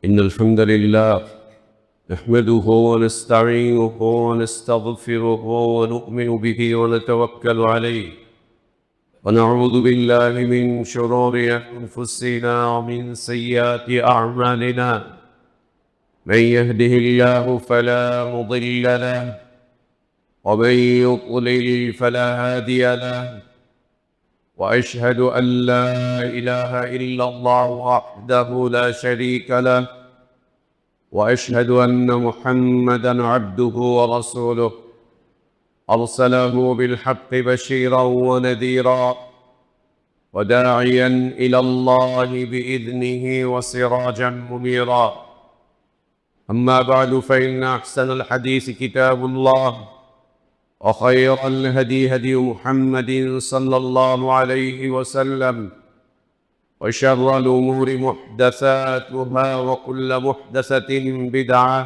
إن الحمد لله نحمده ونستعينه ونستغفره ونؤمن به ونتوكل عليه ونعوذ بالله من شرور أنفسنا ومن سيئات أعمالنا. من يهده الله فلا مضل له ومن يضلل فلا هادي له، وأشهد أن لا إله إلا الله وحده لا شريك له، وأشهد أن محمدًا عبده ورسوله أرسله بالحق بشيرًا ونذيرًا وداعيًا إلى الله بإذنه وسراجًا منيرًا. أما بعد، فإن أحسن الحديث كتاب الله، وخير الهدي هدي محمد صلى الله عليه وسلم، وشر الأمور محدثاتها، وكل محدثة بدعة،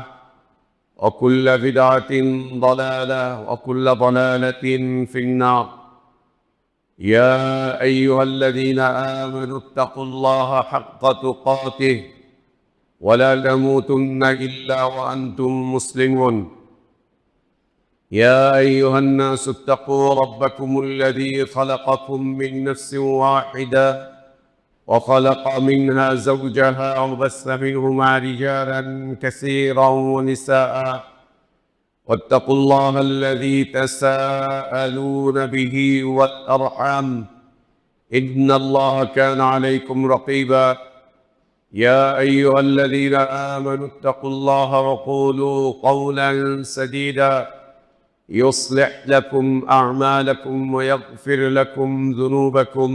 وكل بدعة ضلالة، وكل ضلالة في النار. يا أيها الذين آمنوا اتقوا الله حق تقاته ولا تموتن إلا وأنتم مسلمون. يا أيها الناس اتقوا ربكم الذي خلقكم من نفس واحدة وخلق منها زوجها وبث منهما رجالا كثيرا ونساء، واتقوا الله الذي تساءلون به والأرحام إن الله كان عليكم رقيبا. يا أيها الذين آمنوا اتقوا الله وقولوا قولا سديدا يصلح لكم أعمالكم ويغفر لكم ذنوبكم،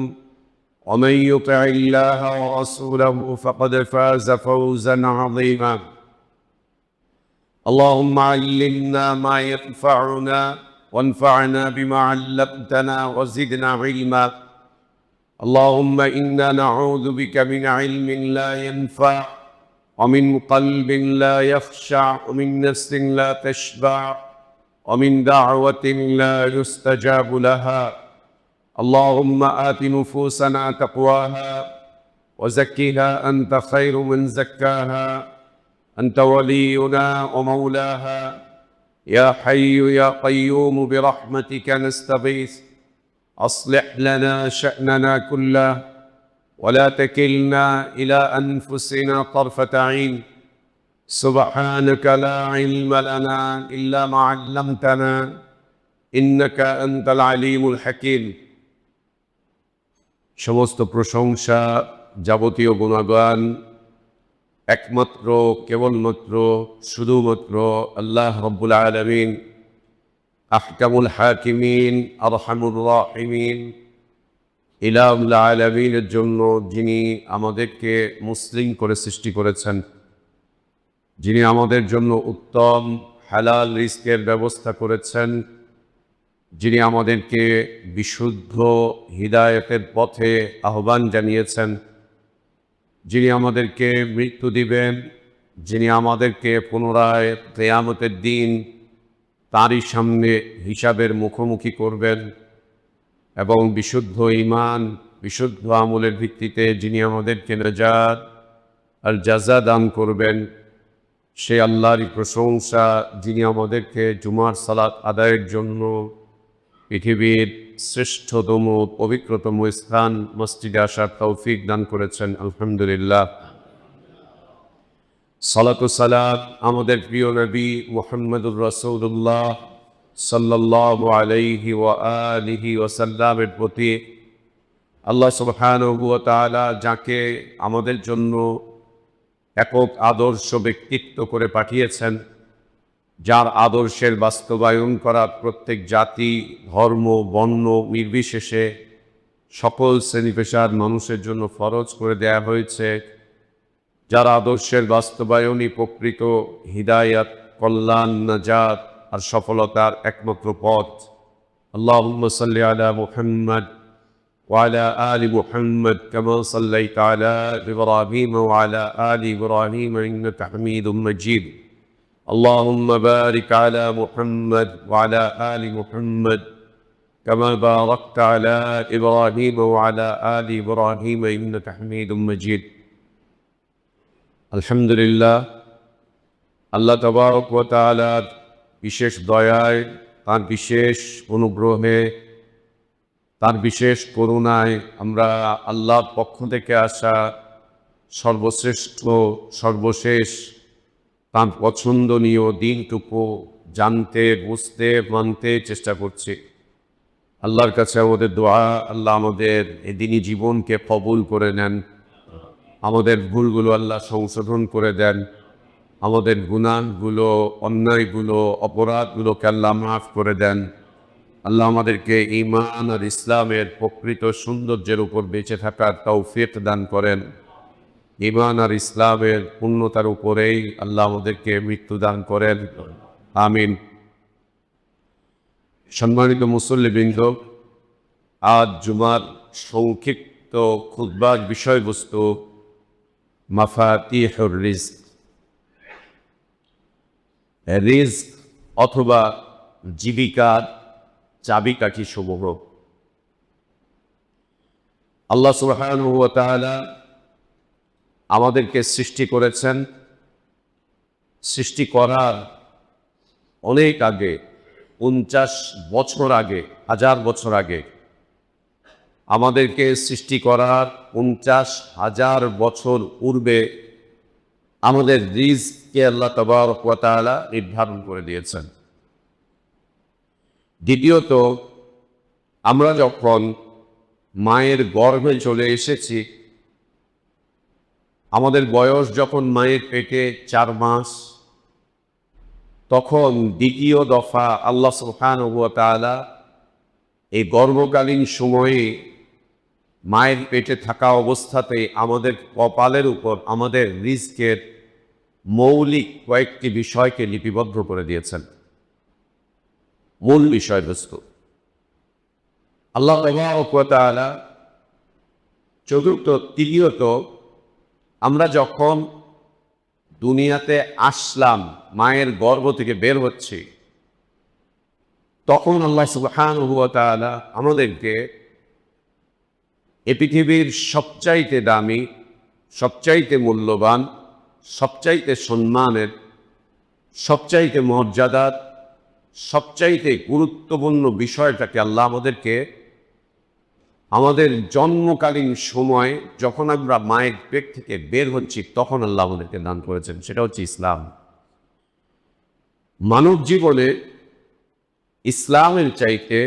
ومن يطع الله ورسوله فقد فاز فوزا عظيما. اللهم علمنا ما ينفعنا وانفعنا بما علمتنا وزدنا علما. اللهم إنا نعوذ بك من علم لا ينفع، ومن قلب لا يخشع، ومن نفس لا تشبع، ومن دعوة لا يستجاب لها. اللهم آت نفوسنا تقواها وزكها أنت خير من زكاها، أنت ولينا ومولاها. يا حي يا قيوم برحمتك نستغيث، أصلح لنا شأننا كله ولا تكلنا إلى أنفسنا طرفة عين. سبحانك لا علم لنا إلا ما علمتنا إنك أنت العليم الحكيم। সমস্ত প্রশংসা, যাবতীয় গুণগান একমাত্র, কেবলমাত্র, শুধুমাত্র আল্লাহ রব্বুল আলামিন, আহকামুল হাকিমিন, আরহামুর রাহিমিন, ইলাহুল আলামিনের জন্য, যিনি আমাদেরকে মুসলিম করে সৃষ্টি করেছেন, যিনি আমাদের জন্য উত্তম হালাল রিজকের ব্যবস্থা করেছেন, যিনি আমাদেরকে বিশুদ্ধ হিদায়াতের পথে আহ্বান জানিয়েছেন, যিনি আমাদেরকে মৃত্যু দিবেন, যিনি আমাদেরকে পুনরায় কিয়ামতের দিন তাঁরই সামনে হিসাবের মুখোমুখি করবেন, এবং বিশুদ্ধ ঈমান, বিশুদ্ধ আমলের ভিত্তিতে যিনি আমাদেরকে নাজাত আর জাযা দান করবেন, সে আল্লাহরই প্রশংসা, যিনি আমাদেরকে জুমার সালাত আদায়ের জন্য পৃথিবীর শ্রেষ্ঠতম পবিত্রতম স্থান মসজিদে আসার তৌফিক দান করেছেন। আলহামদুলিল্লাহ। সালাতু সালাম আমাদের প্রিয় নবী মুহাম্মদুর রাসূলুল্লাহ সাল্লাল্লাহু আলাইহি ওয়া আলিহি ওয়াসাল্লামের প্রতি। আল্লাহ সুবহানাহু ওয়া তাআলা যাকে আমাদের জন্য একক আদর্শ ব্যক্তিত্ব করে পাঠিয়েছেন, যার আদর্শের বাস্তবায়ন করা প্রত্যেক জাতি, ধর্ম, বর্ণ নির্বিশেষে সকল শ্রেণী পেশার মানুষের জন্য ফরজ করে দেয়া হয়েছে, যার আদর্শের বাস্তবায়নই প্রকৃত হিদায়াত, কল্যাণ, নাজাত আর সফলতার একমাত্র পথ। আল্লাহুম্মা সাল্লি আলা মুহাম্মদ ওয়া আলা আলি মুহাম্মদ কামা সাল্লাইতা আলা ইব্রাহিম ওয়া আলা আলি ইব্রাহিম ইন্নাকা হামিদুম মাজিদ। اللهم بارك على محمد وعلى آل محمد كما باركت على إبراهيم وعلى آل إبراهيم إنك حميد مجيد। আলহামদুলিল্লাহ, আল্লাহ তাবারক ওয়া তাআলার বিশেষ দয়ায়, তার বিশেষ অনুগ্রহে, তার বিশেষ করুণায় আমরা আল্লাহর পক্ষ থেকে আসা সর্বশ্রেষ্ঠ সর্বশেষ তার পছন্দনীয় দিনটুকু জানতে, বুঝতে, মানতে চেষ্টা করছি। আল্লাহর কাছে আমাদের দোয়া, আল্লাহ আমাদের এদিনই জীবনকে কবুল করে নেন, আমাদের ভুলগুলো আল্লাহ সংশোধন করে দেন, আমাদের গুনাহগুলো, অন্যায়গুলো, অপরাধগুলোকে আল্লাহ মাফ করে দেন। আল্লাহ আমাদেরকে ঈমান আর ইসলামের প্রকৃত সৌন্দর্যের উপর বেঁচে থাকার তৌফিক দান করেন। ঈমান আর ইসলামের পূর্ণতার উপরেই আল্লাহ আমাদেরকে মৃত্যু দান করেন, আমিন। সম্মানিত মুসল্লিবৃন্দ, আজ জুমার সংক্ষিপ্ত খুতবার বিষয়বস্তু মাফাতিহুর রিজক। রিজক অথবা জীবিকার চাবিকাঠি সমূহ। আল্লাহ সুবহানাহু ওয়া তাআলা আমাদেরকে সৃষ্টি করেছেন। সৃষ্টি করার অনেক আগে, 50 বছর আগে, 1000 বছর আগে, আমাদেরকে সৃষ্টি করার 50,000 বছর পূর্বে আমাদের রিজককে আল্লাহ তাবারক ওয়া তাআলা নির্ধারণ করে দিয়েছেন। দ্বিতীয়ত, আমরা যখন মায়ের গর্ভে চলে এসেছি, আমাদের বয়স যখন মায়ের পেটে 4 মাস, তখন দ্বিতীয় দফা আল্লাহ সুবহানাহু ওয়া তাআলা এই গর্ভকালীন সময়ে মায়ের পেটে থাকা অবস্থাতেই আমাদের কপালের উপর আমাদের রিজকের মৌলিক কয়েকটি বিষয়কে লিপিবদ্ধ করে দিয়েছেন। মূল বিষয়বস্তু আল্লাহ তাবারক ওয়া তাআলা। তৃতীয়ত, আমরা যখন দুনিয়াতে আসলাম, মায়ের গর্ভ থেকে বের হচ্ছি, তখন আল্লাহ সুবহানাহু ওয়া তাআলা আমাদেরকে এ পৃথিবীর সবচাইতে দামি, সবচাইতে মূল্যবান, সবচাইতে সম্মানের, সবচাইতে মর্যাদার, সবচাইতে গুরুত্বপূর্ণ বিষয়টাকে আল্লাহ আমাদেরকে আমাদের জন্মকালীন সময় যখন আমরা মায়ের পেট থেকে বের হচ্ছি, তখন আল্লাহ আমাদেরকে দান করেছেন। সেটা হচ্ছে ইসলাম। মানব জীবনে ইসলামের চাইতে,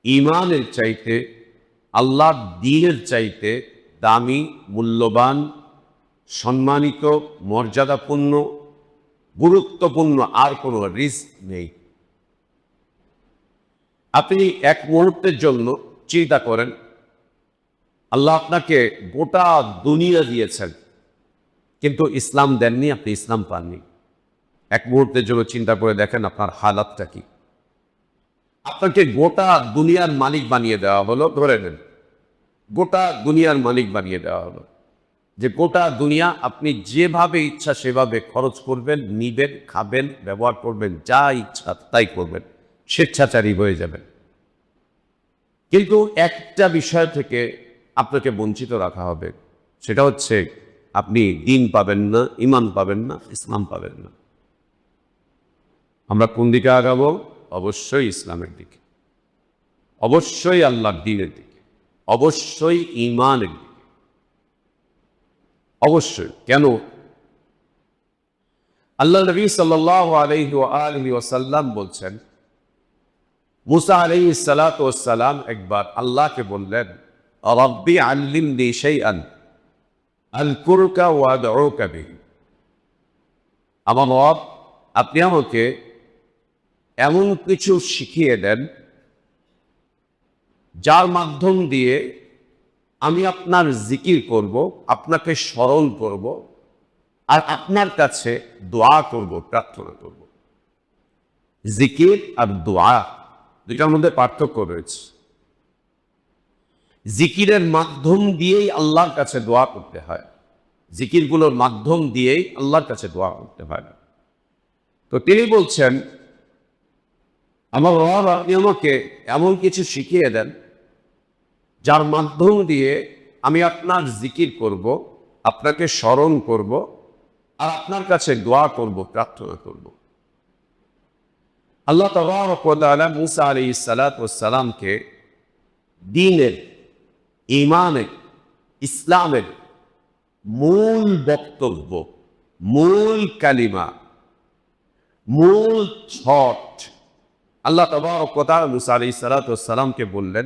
ঈমানের চাইতে, আল্লাহর দ্বীনের চাইতে দামি, মূল্যবান, সম্মানিত, মর্যাদাপূর্ণ, গুরুত্বপূর্ণ আর কোনো রিজক নেই। আপনি এক মুহূর্তের জন্য চিন্তা করেন, আল্লাহ আপনাকে গোটা দুনিয়া দিয়েছেন, কিন্তু ইসলাম দেননি, আপনি ইসলাম পাননি। এক মুহূর্তের জন্য চিন্তা করে দেখেন আপনার হালাতটা কি। আপনাকে গোটা দুনিয়ার মালিক বানিয়ে দেওয়া হলো, ধরে নেন গোটা দুনিয়ার মালিক বানিয়ে দেওয়া হলো, যে গোটা দুনিয়া আপনি যেভাবে ইচ্ছা সেভাবে খরচ করবেন, নিবেন, খাবেন, ব্যবহার করবেন, যা ইচ্ছা তাই করবেন, স্বেচ্ছাচারী হয়ে যাবেন। কিন্তু একটা বিষয় থেকে আপনাকে বঞ্চিত রাখা হবে, সেটা হচ্ছে আপনি দ্বীন পাবেন না, ঈমান পাবেন না, ইসলাম পাবেন না। আমরা কোন দিকে আগাবো? অবশ্যই ইসলামের দিকে, অবশ্যই আল্লাহর দ্বীনের দিকে, অবশ্যই ঈমানের দিকে, অবশ্যই। কেন? আল্লাহ নবী সাল্লাল্লাহু আলাইহি ওয়া আলিহি ওয়াসাল্লাম বলছেন, মুসা আলাইহিস সালাতু ওয়াস সালাম একবার আল্লাহকে বললেন, রাব্বি আল্লিমনি শাইআন আযকুরুকা ওয়া আদউকা বিহি। আমার রব, আপনি আমাকে এমন কিছু শিখিয়ে দেন যার মাধ্যম দিয়ে আমি আপনার জিকির করব, আপনাকে স্মরণ করব, আর আপনার কাছে দোয়া করব, প্রার্থনা করব। জিকির আর দোয়া দুইটার মধ্যে পার্থক্য রয়েছে। জিকিরের মাধ্যম দিয়েই আল্লাহর কাছে দোয়া করতে হয়, জিকিরগুলোর মাধ্যম দিয়েই আল্লাহর কাছে দোয়া করতে হয়। তো তিনি বলছেন, আমার রব, আপনি আমাকে এমন কিছু শিখিয়ে দেন যার মাধ্যম দিয়ে আমি আপনার জিকির করব, আপনাকে স্মরণ করব আর আপনার কাছে দোয়া করব, প্রার্থনা করব। আল্লাহ তাবারক ওয়া তাআলা মুসা আলাইহিস সালাতু ওয়াস সালামকে দ্বীনের, ঈমানের, ইসলামের মূল বক্তব্য, মূল কালিমা, মূল ছট আল্লাহ তাবারক ওয়া তাআলা মুসা আলাইহিস সালাতু ওয়াস সালামকে বললেন,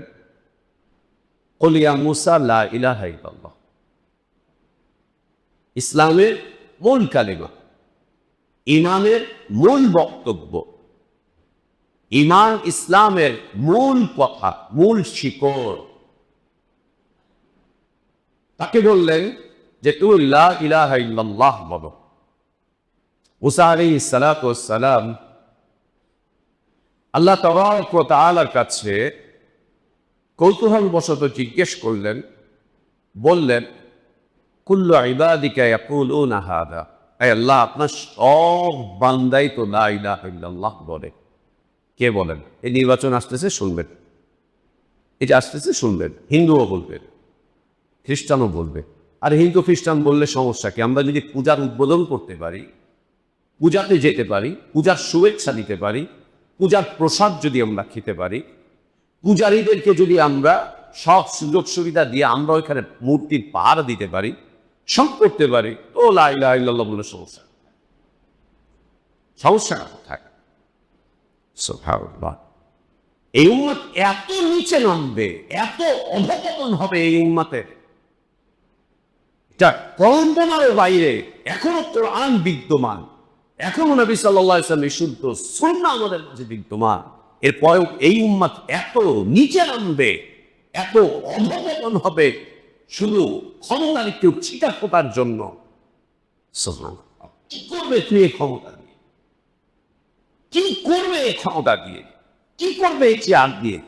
কুল ইয়া মুসা লা ইলাহা ইল্লাল্লাহ। ইসলামের মূল কালিমা, ঈমানের মূল বক্তব্য, ঈমান ইসলামের মূল কথা, মূল শিকড়। তাকে বললেন যে তুমি লা ইলাহা ইল্লাল্লাহ বলো। মুসা আলাইহিস সালাতু ওয়াস সালাম আল্লাহ তাবারক ওয়া তাআলার কাছে কৌতূহলবশত জিজ্ঞেস করলেন, বললেন, কুল্লু ইবাদিকা ইয়াকুলুনা হাযা। আয় আল্লাহ, আপনার সব বান্দাই তো লা ইলাহা ইল্লাল্লাহ বলে। কে বলেন? এই নির্বাচন আসতেছে, শুনবেন। এটা আসতেছে, শুনবেন। হিন্দুও বলবেন, খ্রিস্টানও বলবে। আর হিন্দু খ্রিস্টান বললে সমস্যা কি? আমরা যদি পূজার উদ্বোধন করতে পারি, পূজাতে যেতে পারি, পূজার শুভেচ্ছা দিতে পারি, পূজার প্রসাদ যদি আমরা খেতে পারি, পূজারীদেরকে যদি আমরা সব সুযোগ সুবিধা দিয়ে আমরা ওইখানে মূর্তির পাহারা দিতে পারি, সব করতে পারি, তো লা ইলাহা ইল্লাল্লাহ বলে সমস্যা কোথায়? সুবহানাল্লাহ। এই উম্মত এত নিচে নামবে, এত অধঃপতন হবে এই উম্মতের, এটা কল্পনার বাইরে। এখনো কোরআন বিদ্যমান, এখনো নবী সাল্লাল্লাহু আলাইহি ওয়াসাল্লামের শুদ্ধ সুন্নাহ আমাদের মাঝে বিদ্যমান। এরপরেও এই উম্মত এত নিচে নামবে, এত অধঃপতন হবে শুধু ক্ষমতার একটু ছিটা ফোটার জন্য। সুবহানাল্লাহ। কি করবে তুই এই ক্ষমতা দিয়ে? কি করবে এই ক্ষমতা দিয়ে? কি করবে এই চেয়ার দিয়ে?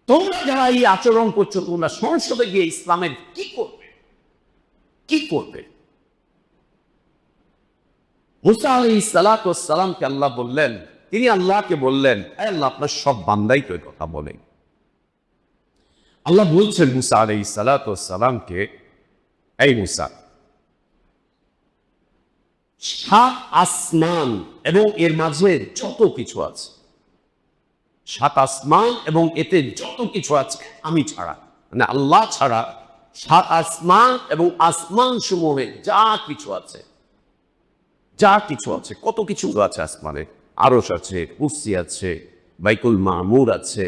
তোমরা যারা এই আচরণ করছো, তোমরা সংসদে গিয়ে ইসলামের কি করবে? কি করবে? মুসা আলাইহিস সালাতু ওয়াস সালামকে আল্লাহ বললেন, তিনি আল্লাহকে বললেন, আল্লাহ, আপনার সব বান্দাই তো এই কথা বলে। আল্লাহ বলছেন মুসা আলাইহিস সালাতু ওয়াস সালামকে, এই মুসা, 7 আসমান এবং এর মাঝে যত কিছু আছে, 7 আসমান এবং এতে যত কিছু আছে আমি ছাড়া, মানে আল্লাহ ছাড়া 7 আসমান এবং আসমান সমূহে যা কিছু আছে, যা কিছু আছে, কত কিছু আছে আসমানে। আরশ আছে, কুরসি আছে, বাইতুল মামুর আছে,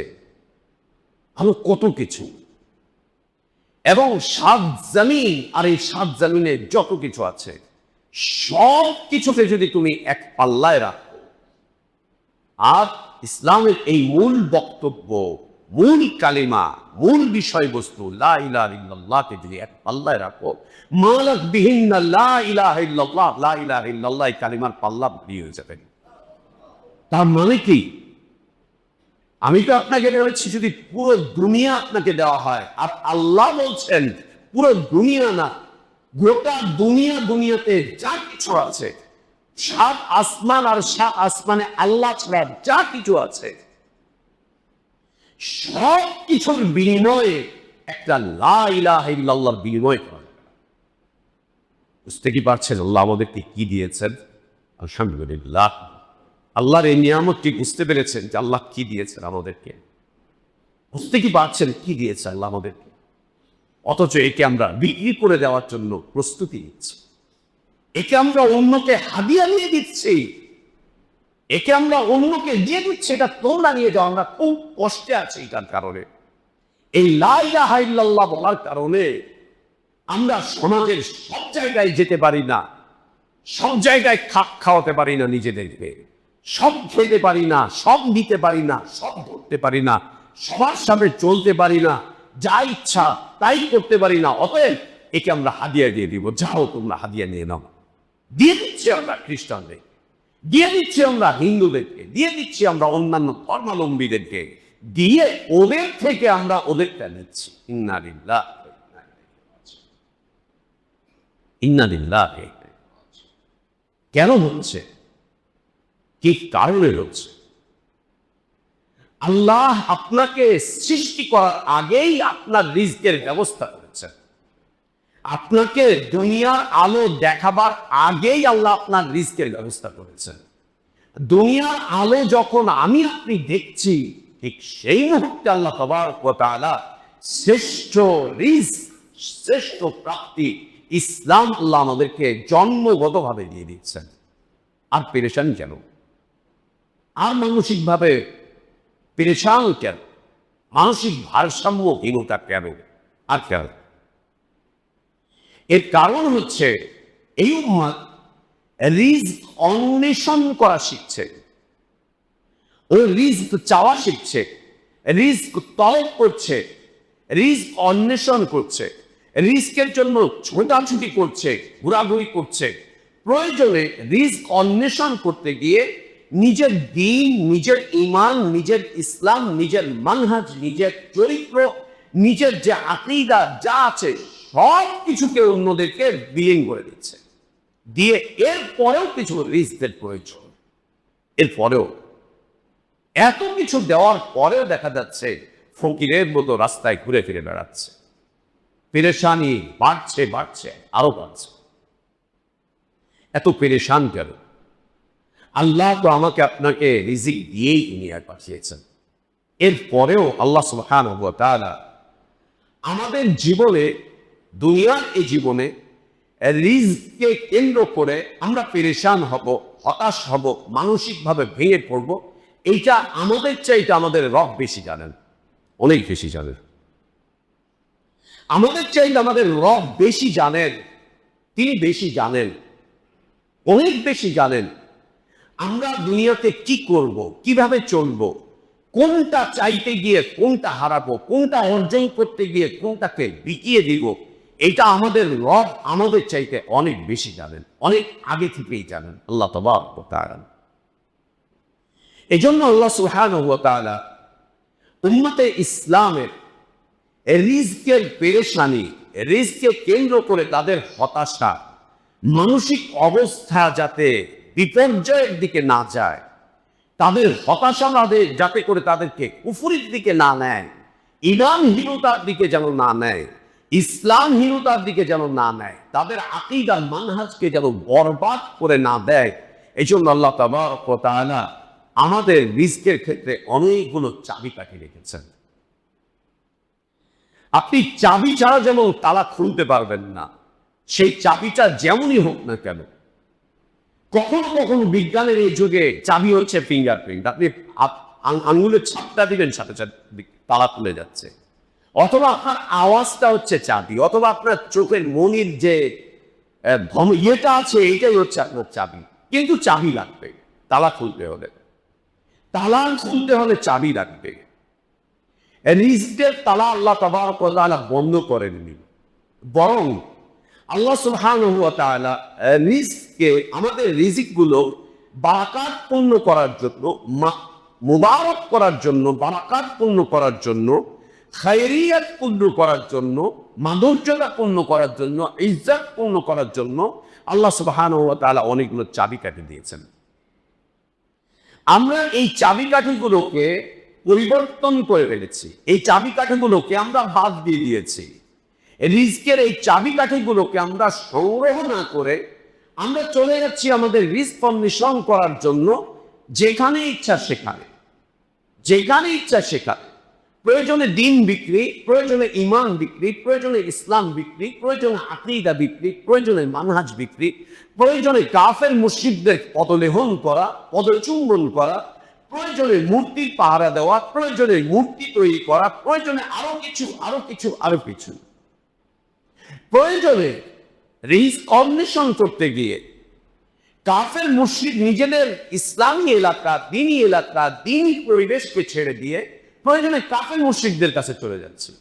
আরো কত কিছু। এবং 7 জমিন, আর এই 7 জমিনে যত কিছু আছে সব কিছুকে যদি তুমি এক পাল্লায় রাখো, আর ইসলামের এই মূল বক্তব্য, মূল কালিমা, মূল বিষয়বস্তু লা ইলাহা ইল্লাল্লাহকে যদি এক পাল্লায় রাখো, মালাক বিহিন্না লা ইলাহা ইল্লাল্লাহ, লা ইলাহা ইল্লাল্লাহ এই কালিমার পাল্লা ভারী হয়ে যাবে। তার মানে কি? আমি তো আপনাকে বলছি যদি পুরো দুনিয়া আপনাকে দেওয়া হয়, আর আল্লাহ বলছেন পুরো দুনিয়া না, গোটা দুনিয়াতে যা কিছু আছে, 7 আসমান আর 7 আসমানে আল্লাহ ছাড়া যা কিছু আছে, সব কিছুর বিনিময়ে একটা লা ইলাহা ইল্লাল্লাহর বিনিময় করা। বুঝতে কি পারছেন আল্লাহ আমাদেরকে কি দিয়েছেন? আলহামদুলিল্লাহ। আল্লাহর এই নিয়ামতটি বুঝতে পেরেছেন যে আল্লাহ কি দিয়েছেন আমাদেরকে? বুঝতে কি পারছেন কি দিয়েছে আল্লাহ আমাদেরকে? অথচ একে আমরা বিক্রি করে দেওয়ার জন্য প্রস্তুতি নিচ্ছি, একে আমরা অন্যকে হাদিয়া নিয়ে দিচ্ছি, একে আমরা অন্যকে দিয়ে দিচ্ছি, এটা তোমরা নিয়ে যাও। আমরা খুব কষ্টে আছি এটার কারণে। এই লা ইলাহা ইল্লাল্লাহ বলার কারণে আমরা সমাজের সব জায়গায় যেতে পারি না, সব জায়গায় খাপ খাওয়াতে পারি না নিজেদেরকে, সব খেতে পারি না, সব নিতে পারি না, সব ধরতে পারি না, সবার সামনে চলতে পারি না, যা ইচ্ছা তাই করতে পারি না। অতএব একে আমরা হাদিয়া দিয়ে দিব, যাও তোমরা হাদিয়া নিয়ে নাও। দিয়ে দিচ্ছি আমরা খ্রিস্টানদের, দিয়ে দিচ্ছি আমরা হিন্দুদেরকে, দিয়ে দিচ্ছি আমরা অন্যান্য ধর্মাবলম্বীদেরকে, দিয়ে ওদের থেকে আমরা ওদেরটা নিচ্ছি। ইন্না লিল্লাহি ইন্না লিল্লাহি। কেন হচ্ছে? কি কারণে হচ্ছে? আল্লাহ আপনাকে সৃষ্টি করার আগেই আপনার রিজকের ব্যবস্থা করেছেন। আপনাকে দুনিয়ার আলো দেখাবার আগেই আল্লাহ আপনার রিজকের ব্যবস্থা করেছেন। দুনিয়ার আলো যখন আমি আপনি দেখছি, ঠিক সেই মুহূর্তে আল্লাহ তাবারক ওয়া তাআলা শ্রেষ্ঠ রিজক, শ্রেষ্ঠ প্রাপ্তি ইসলাম আল্লাহ আমাদেরকে জন্মগতভাবে দিয়ে দিচ্ছেন। আর পেরেশান কেন? আর মানসিকভাবে পেরেশান কেন? মানসিক ভারসাম্যহীনতা কেন? আর কেন? এর কারণ হচ্ছে এই উম্মত রিজক অন্বেষণ করা শিখছে, ও রিজক চাওয়া শিখছে, রিজক তলব করছে, রিজক অন্বেষণ করছে, রিজকের জন্য ছোটাছুটি করছে, ঘোরাঘুরি করছে। প্রয়োজনে রিজক অন্বেষণ করতে গিয়ে নিজের দ্বীন, নিজের ঈমান, নিজের ইসলাম, নিজের মানহাজ, নিজের চরিত্র, নিজের যে আকীদা যা আছে সব কিছুকে অন্যদেরকে বিলীন করে দিচ্ছে, দিয়ে এরপরেও কিছু রিজকের প্রয়োজন। এরপরেও এত কিছু দেওয়ার পরেও দেখা যাচ্ছে ফকিরের মতো রাস্তায় ঘুরে ফিরে বেড়াচ্ছে। পেরেশানি বাড়ছে বাড়ছে আরো বাড়ছে। এত পেরেশান কেন? আল্লাহ তো আমাকে আপনাকে রিজিক দিয়েই দুনিয়ায় পাঠিয়েছেন। এরপরেও আল্লাহ সুবহানাহু ওয়া তাআলা আমাদের জীবনে, দুনিয়ার এই জীবনে রিজককে কেন্দ্র করে আমরা পেরেশান হব, হতাশ হব, মানসিকভাবে ভেঙে পড়ব, এইটা আমাদের চাইতে আমাদের রব বেশি জানেন, অনেক বেশি জানেন। আমাদের চাইতে আমাদের রব বেশি জানেন, তিনি বেশি জানেন, অনেক বেশি জানেন আমরা দুনিয়াতে কি করব, কিভাবে চলব, কোনটা চাইতে গিয়ে কোনটা হারাবো, কোনটা অর্জন করতে গিয়ে কোনটাকে বিকিয়ে দিব। এটা আমাদের রব আমাদের চাইতে অনেক বেশি জানেন, অনেক আগে থেকেই জানেন আল্লাহ তাবারক ওয়া তাআলা। এজন্য আল্লাহ সুবহানাহু ওয়া তাআলা উম্মতে ইসলামের রিজকের পেরেশানি, রিজককে কেন্দ্র করে তাদের হতাশা, মানসিক অবস্থা যাতে বিপর্যয়ের দিকে না যায়, তাদের হতাশা যাতে করে তাদেরকে কুফরির দিকে না নেয়, ঈমানহীনতার দিকে যেন না নেয়, ইসলামহীনতার দিকে যেন না নেয়, তাদের আকীদা মানহাজকে যেন বরবাদ করে না দেয়, এই জন্য আল্লাহ তাবারক ওয়া তাআলা আমাদের রিজকের ক্ষেত্রে অনেকগুলো চাবিকাঠি রেখেছেন। আপনি চাবি ছাড়া যেমন তালা খুলতে পারবেন না, সেই চাবিটা যেমনই হোক না কেন। কখনো কখনো বিজ্ঞানের এই যুগে চাবি হচ্ছে ফিঙ্গারপ্রিন্ট, আপনি আঙুলের ছাপটা দিবেন সাথে সাথে তালা খুলে যাচ্ছে। অথবা আপনার আওয়াজটা হচ্ছে চাবি, অথবা আপনার চোখের মনির যে ইয়েটা আছে এইটাই হচ্ছে আপনার চাবি। কিন্তু চাবি লাগবে তালা খুলতে হলে, তালা খুলতে হলে চাবি লাগবে। রিজকের তালা আল্লাহ তাবারক ওয়া তাআলা বন্ধ করেননি, বরং আল্লাহ সুবহানাহু ওয়া তাআলা রিজককে, আমাদের রিজিকগুলো বারাকাতপূর্ণ করার জন্য, মুবারক করার জন্য, বারাকাতপূর্ণ করার জন্য, খায়রিয়াত পূর্ণ করার জন্য, মাধুর্যতা পূর্ণ করার জন্য, ইজ্জত পূর্ণ করার জন্য আল্লাহ সুবহানাহু ওয়া তাআলা অনেকগুলো চাবিকাঠি দিয়েছেন। আমরা এই চাবিকাঠিগুলোকে পরিবর্তন করে ফেলেছি, এই চাবিকাঠিগুলোকে আমরা বাদ দিয়ে দিয়েছি। রিজকের এই চাবিকাঠিগুলোকে আমরা সংগ্রহ না করে আমরা চলে যাচ্ছি আমাদের রিজক অন্বেষণ করার জন্য যেখানে ইচ্ছা সেখানে, যেখানে ইচ্ছা সেখানে। প্রয়োজনে দিন বিক্রি, প্রয়োজনে ঈমান বিক্রি, প্রয়োজনে ইসলাম বিক্রি, প্রয়োজনে আকীদা বিক্রি, প্রয়োজনে মানহাজ বিক্রি, প্রয়োজনে কাফের মুশরিকদের পদলেহন করা, পদচুম্বন করা, প্রয়োজনে মূর্তির পাহারা দেওয়া, প্রয়োজনে মূর্তি তৈরি করা, প্রয়োজনে আরো কিছু আরো কিছু আরো কিছু। প্রয়োজনে রিজক অন্বেষণ করতে গিয়ে কাফের মুশরিক নিজেদের ইসলামী এলাকা, দ্বীনি এলাকা, দ্বীনি পরিবেশকে ছেড়ে দিয়ে প্রয়োজনে কাফের মুশরিকদের কাছে চলে যাচ্ছে।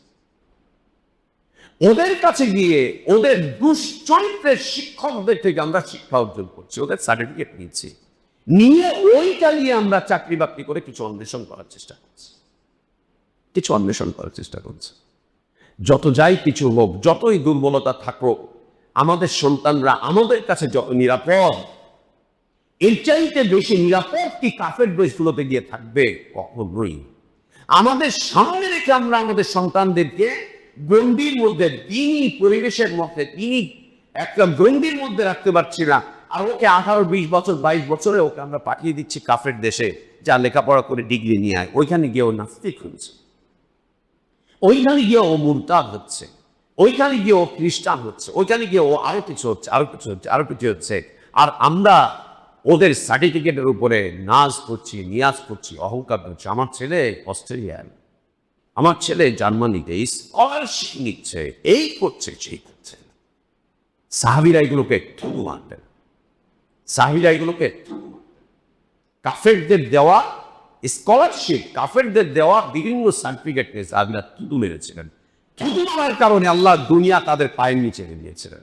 ওদের কাছে গিয়ে ওদের দুশ্চরিত্রের শিক্ষকদের থেকে আমরা শিক্ষা অর্জন করছি, ওদের সার্টিফিকেট নিচ্ছি, নিয়ে ওইটা নিয়ে আমরা চাকরি বাকরি করে কিছু অন্বেষণ করার চেষ্টা করছি, কিছু অন্বেষণ করার চেষ্টা করছি। যত যাই কিছু হোক, যতই দুর্বলতা থাকুক, আমাদের সন্তানরা আমাদের কাছে যত নিরাপদ, এর চাইতে বেশি নিরাপদ কি কাফের দেশগুলোতে গিয়ে থাকবে? কখনোই। আমাদের সামনে রেখে আমরা আমাদের সন্তানদেরকে গণ্ডির মধ্যে, দিনই পরিবেশের মধ্যে, দিনই একটা গণ্ডির মধ্যে রাখতে পারছি না, আর ওকে 18, 20 বছর, 22 বছরে ওকে আমরা পাঠিয়ে দিচ্ছি কাফের দেশে, যা লেখাপড়া করে ডিগ্রি নিয়ে আয়। ওইখানে গিয়ে ও নাস্তিক হচ্ছে, ওইখানে গিয়ে ও মুরতাদ হচ্ছে, ওইখানে গিয়ে ও খ্রিস্টান হচ্ছে, ওইখানে গিয়ে ও আরো কিছু হচ্ছে, আরো কিছু হচ্ছে, আরো কিছু হচ্ছে। আর আমরা ওদের সার্টিফিকেটের উপরে নাচ করছি, নিয়াজ করছি, অহংকার করছি। আমার ছেলে অস্ট্রেলিয়ায়, আমার ছেলে জার্মানিতে স্কলারশিপ নিচ্ছে, এই করছে, সেই করছে। সাহাবীরা এগুলোকে থুতু মারতেন, সাহাবীরা এগুলোকে কাফেরদের দেওয়া স্কলারশিপ, কাফেরদের দেওয়া বিভিন্ন সার্টিফিকেট নিয়ে সাহাবীরা থুতু মেরেছিলেন। থুতু মারার কারণে আল্লাহ দুনিয়া তাদের পায়ের নিচে দিয়েছিলেন।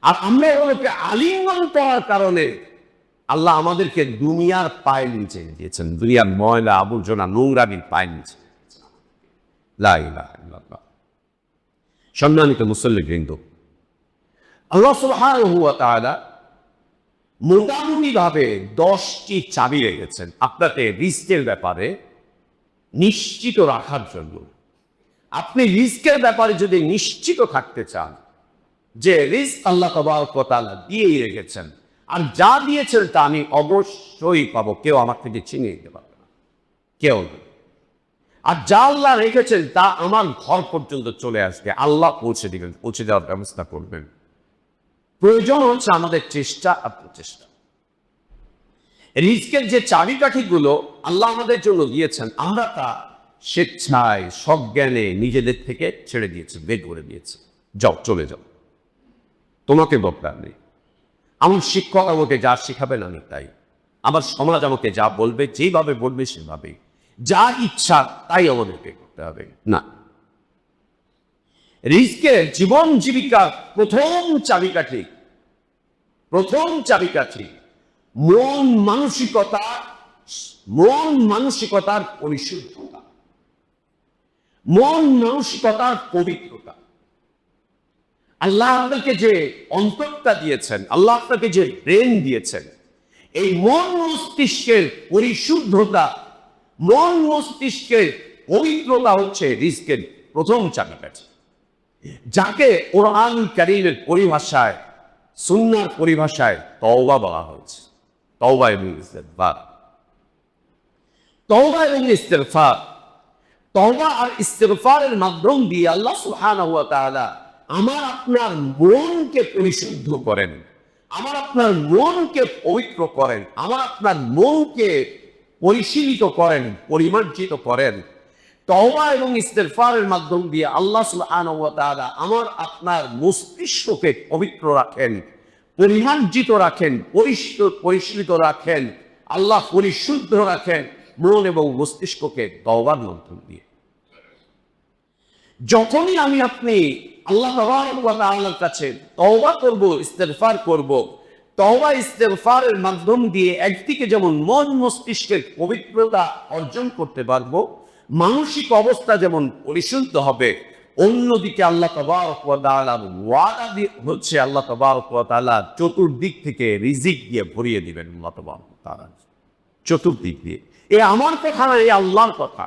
আর আমরা এগুলোকে আলিঙ্গন করার কারণে আল্লাহ আমাদেরকে দুনিয়ার পায়ের নিচে দিয়েছেন, দুনিয়ার ময়লা আবর্জনা নোংরামির পায়ের নিচে। লা ইলাহা ইল্লাল্লাহ। সম্মানিত মুসল্লিবৃন্দ, আল্লাহ সুবহানাহু ওয়া তাআলা মোটামুটিভাবে 10টি চাবি রেখেছেন আপনাকে রিস্কের ব্যাপারে নিশ্চিত রাখার জন্য। আপনি রিস্কের ব্যাপারে যদি নিশ্চিত থাকতে চান যে রিস্ক আল্লাহ তাবারক ওয়া তাআলা দিয়েই রেখেছেন, আর যা দিয়েছেন তা আমি অবশ্যই পাবো, কেউ আমার থেকে ছিনিয়ে নিতে পারবে না, কেউ না। আর যা আল্লাহ রেখেছেন তা আমার ঘর পর্যন্ত চলে আসবে, আল্লাহ পৌঁছে দিবেন, পৌঁছে দেওয়ার ব্যবস্থা করবেন। প্রয়োজন হচ্ছে আমাদের চেষ্টা আর প্রচেষ্টা। রিজকের যে চাবিকাঠিগুলো আল্লাহ আমাদের জন্য দিয়েছেন, আমরা তা স্বেচ্ছায় সজ্ঞানে নিজেদের থেকে ছেড়ে দিয়েছি, বের করে দিয়েছি। যাও, চলে যাও, তোমাকে দরকার নেই। আমার শিক্ষক আমাকে যা শিখাবেন আমি তাই, আমার সমাজ আমাকে যা বলবে, যেভাবে বলবে সেভাবে, যা ইচ্ছা তাই আমাদেরকে করতে হবে না। রিজকের জীবন জীবিকার প্রথম চাবিকাঠি মন মানসিকতার পরিশুদ্ধতা, মন মানসিকতার পবিত্রতা। আল্লাহ আপনাকে যে অন্তরটা দিয়েছেন, আল্লাহ আপনাকে যে ব্রেন দিয়েছেন, এই মন মস্তিষ্কের পরিশুদ্ধতা, মন মস্তিষ্কের পবিত্রতা হচ্ছে রিজকের প্রথম চাবিকাঠি, যাকে কোরআন কারীমের পরিভাষায়, সুন্নাহর পরিভাষায় তওবা বলা হয়েছে। তওবা এবং ইস্তিগফার, তওবা এবং ইস্তিগফার। তওবা আর ইস্তিগফারের মাধ্যম দিয়ে আল্লাহ সুবহানাহু ওয়া তাআলা আমার আপনার মনকে পরিশুদ্ধ করেন, আমার আপনার মনকে পবিত্র করেন, আমার আপনার মনকে পরিশীলিত করেন, পরিমার্জিত করেন। তওবা এবং ইস্তিগফারের মাধ্যম দিয়ে আল্লাহ সুবহানাহু ওয়া তাআলা আমার আপনার মস্তিষ্ককে পবিত্র রাখেন, পরিমার্জিত রাখেন, পরিশীলিত রাখেন। আল্লাহ পরিশুদ্ধ রাখেন মন এবং মস্তিষ্ককে তওবার মাধ্যম দিয়ে। যখনই আমি আপনি আল্লাহ তাবারক ওয়া তাআলার কাছে তওবা করব, ইস্তিগফার করব, তওবা ইস্তিগফারের মাধ্যম দিয়ে একদিকে যেমন মন মস্তিষ্কের পবিত্রতা অর্জন করতে পারবো, মানসিক অবস্থা যেমন পরিশুদ্ধ হবে, অন্যদিকে আল্লাহ তাবারক ওয়া তাআলার ওয়াদা হচ্ছে আল্লাহ তাবারক ওয়া তাআলা চতুর্দিক থেকে রিজিক দিয়ে ভরিয়ে দিবেন। আল্লাহ তাবারক ওয়া তাআলা চতুর্দিক দিয়ে, এ আমার কথা না, এই আল্লাহর কথা।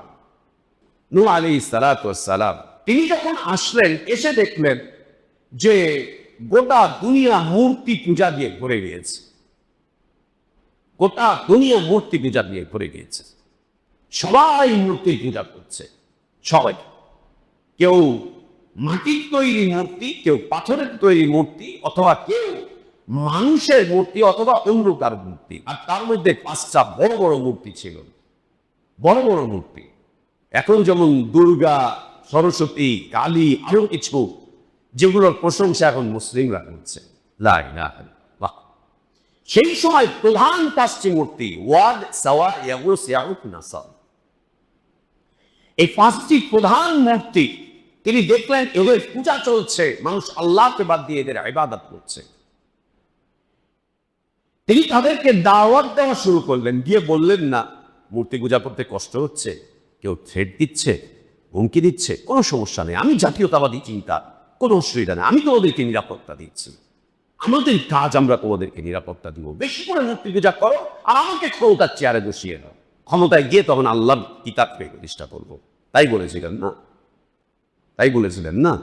নূহ আলাইহিস সালাতু ওয়াস সালাম তিনি যখন আসলেন, এসে দেখলেন যে গোটা দুনিয়া মূর্তি পূজা দিয়ে ভরে গিয়েছে, গোটা দুনিয়া মূর্তি পূজা দিয়ে ভরে গিয়েছে। সবাই মূর্তি পূজা করছে, সবাই। কেউ মাটির তৈরি মূর্তি, কেউ পাথরের তৈরি মূর্তি, অথবা কেউ মানুষের মূর্তি, অথবা অন্য কারো মূর্তি। আর তার মধ্যে 5টা বড় বড় মূর্তি ছিল, বড় বড় মূর্তি। এখন যেমন দুর্গা, সরস্বতী, কালী, আরো কিছু, যেগুলোর প্রশংসা এখন মুসলিমরা করছে। লা ইলাহা ইল্লাল্লাহ। সেই সময় প্রধান 5টি মূর্তি, ওয়াদ, সাওয়া, ইয়াগুস, ইয়াউক, নাসার, এই 5টি প্রধান মূর্তি তিনি দেখলেন এদের পূজা চলছে, মানুষ আল্লাহকে বাদ দিয়ে এদের ইবাদত করছে। তিনি তাদেরকে দাওয়াত দেওয়া শুরু করলেন, দিয়ে বললেন, না, মূর্তি পূজা করতে কষ্ট হচ্ছে, কেউ থ্রেট দিচ্ছে, হুমকি দিচ্ছে, কোনো সমস্যা নেই, আমি জাতীয়তাবাদী চিন্তা, কোনো অসুবিধা নেই, আমি তোমাদেরকে নিরাপত্তা দিচ্ছি, আমাদের কাজ, আমরা তোমাদেরকে নিরাপত্তা দিব, বেশি করে মূর্তি পূজা করো, আর আমাকে ক্ষমতার চেয়ারে বসিয়ে দাও, ক্ষমতায় গিয়ে তখন আল্লাহর কিতাবকে প্রতিষ্ঠা করবো, তাই বলেছিলেন না? তাই বলেছিলেন না?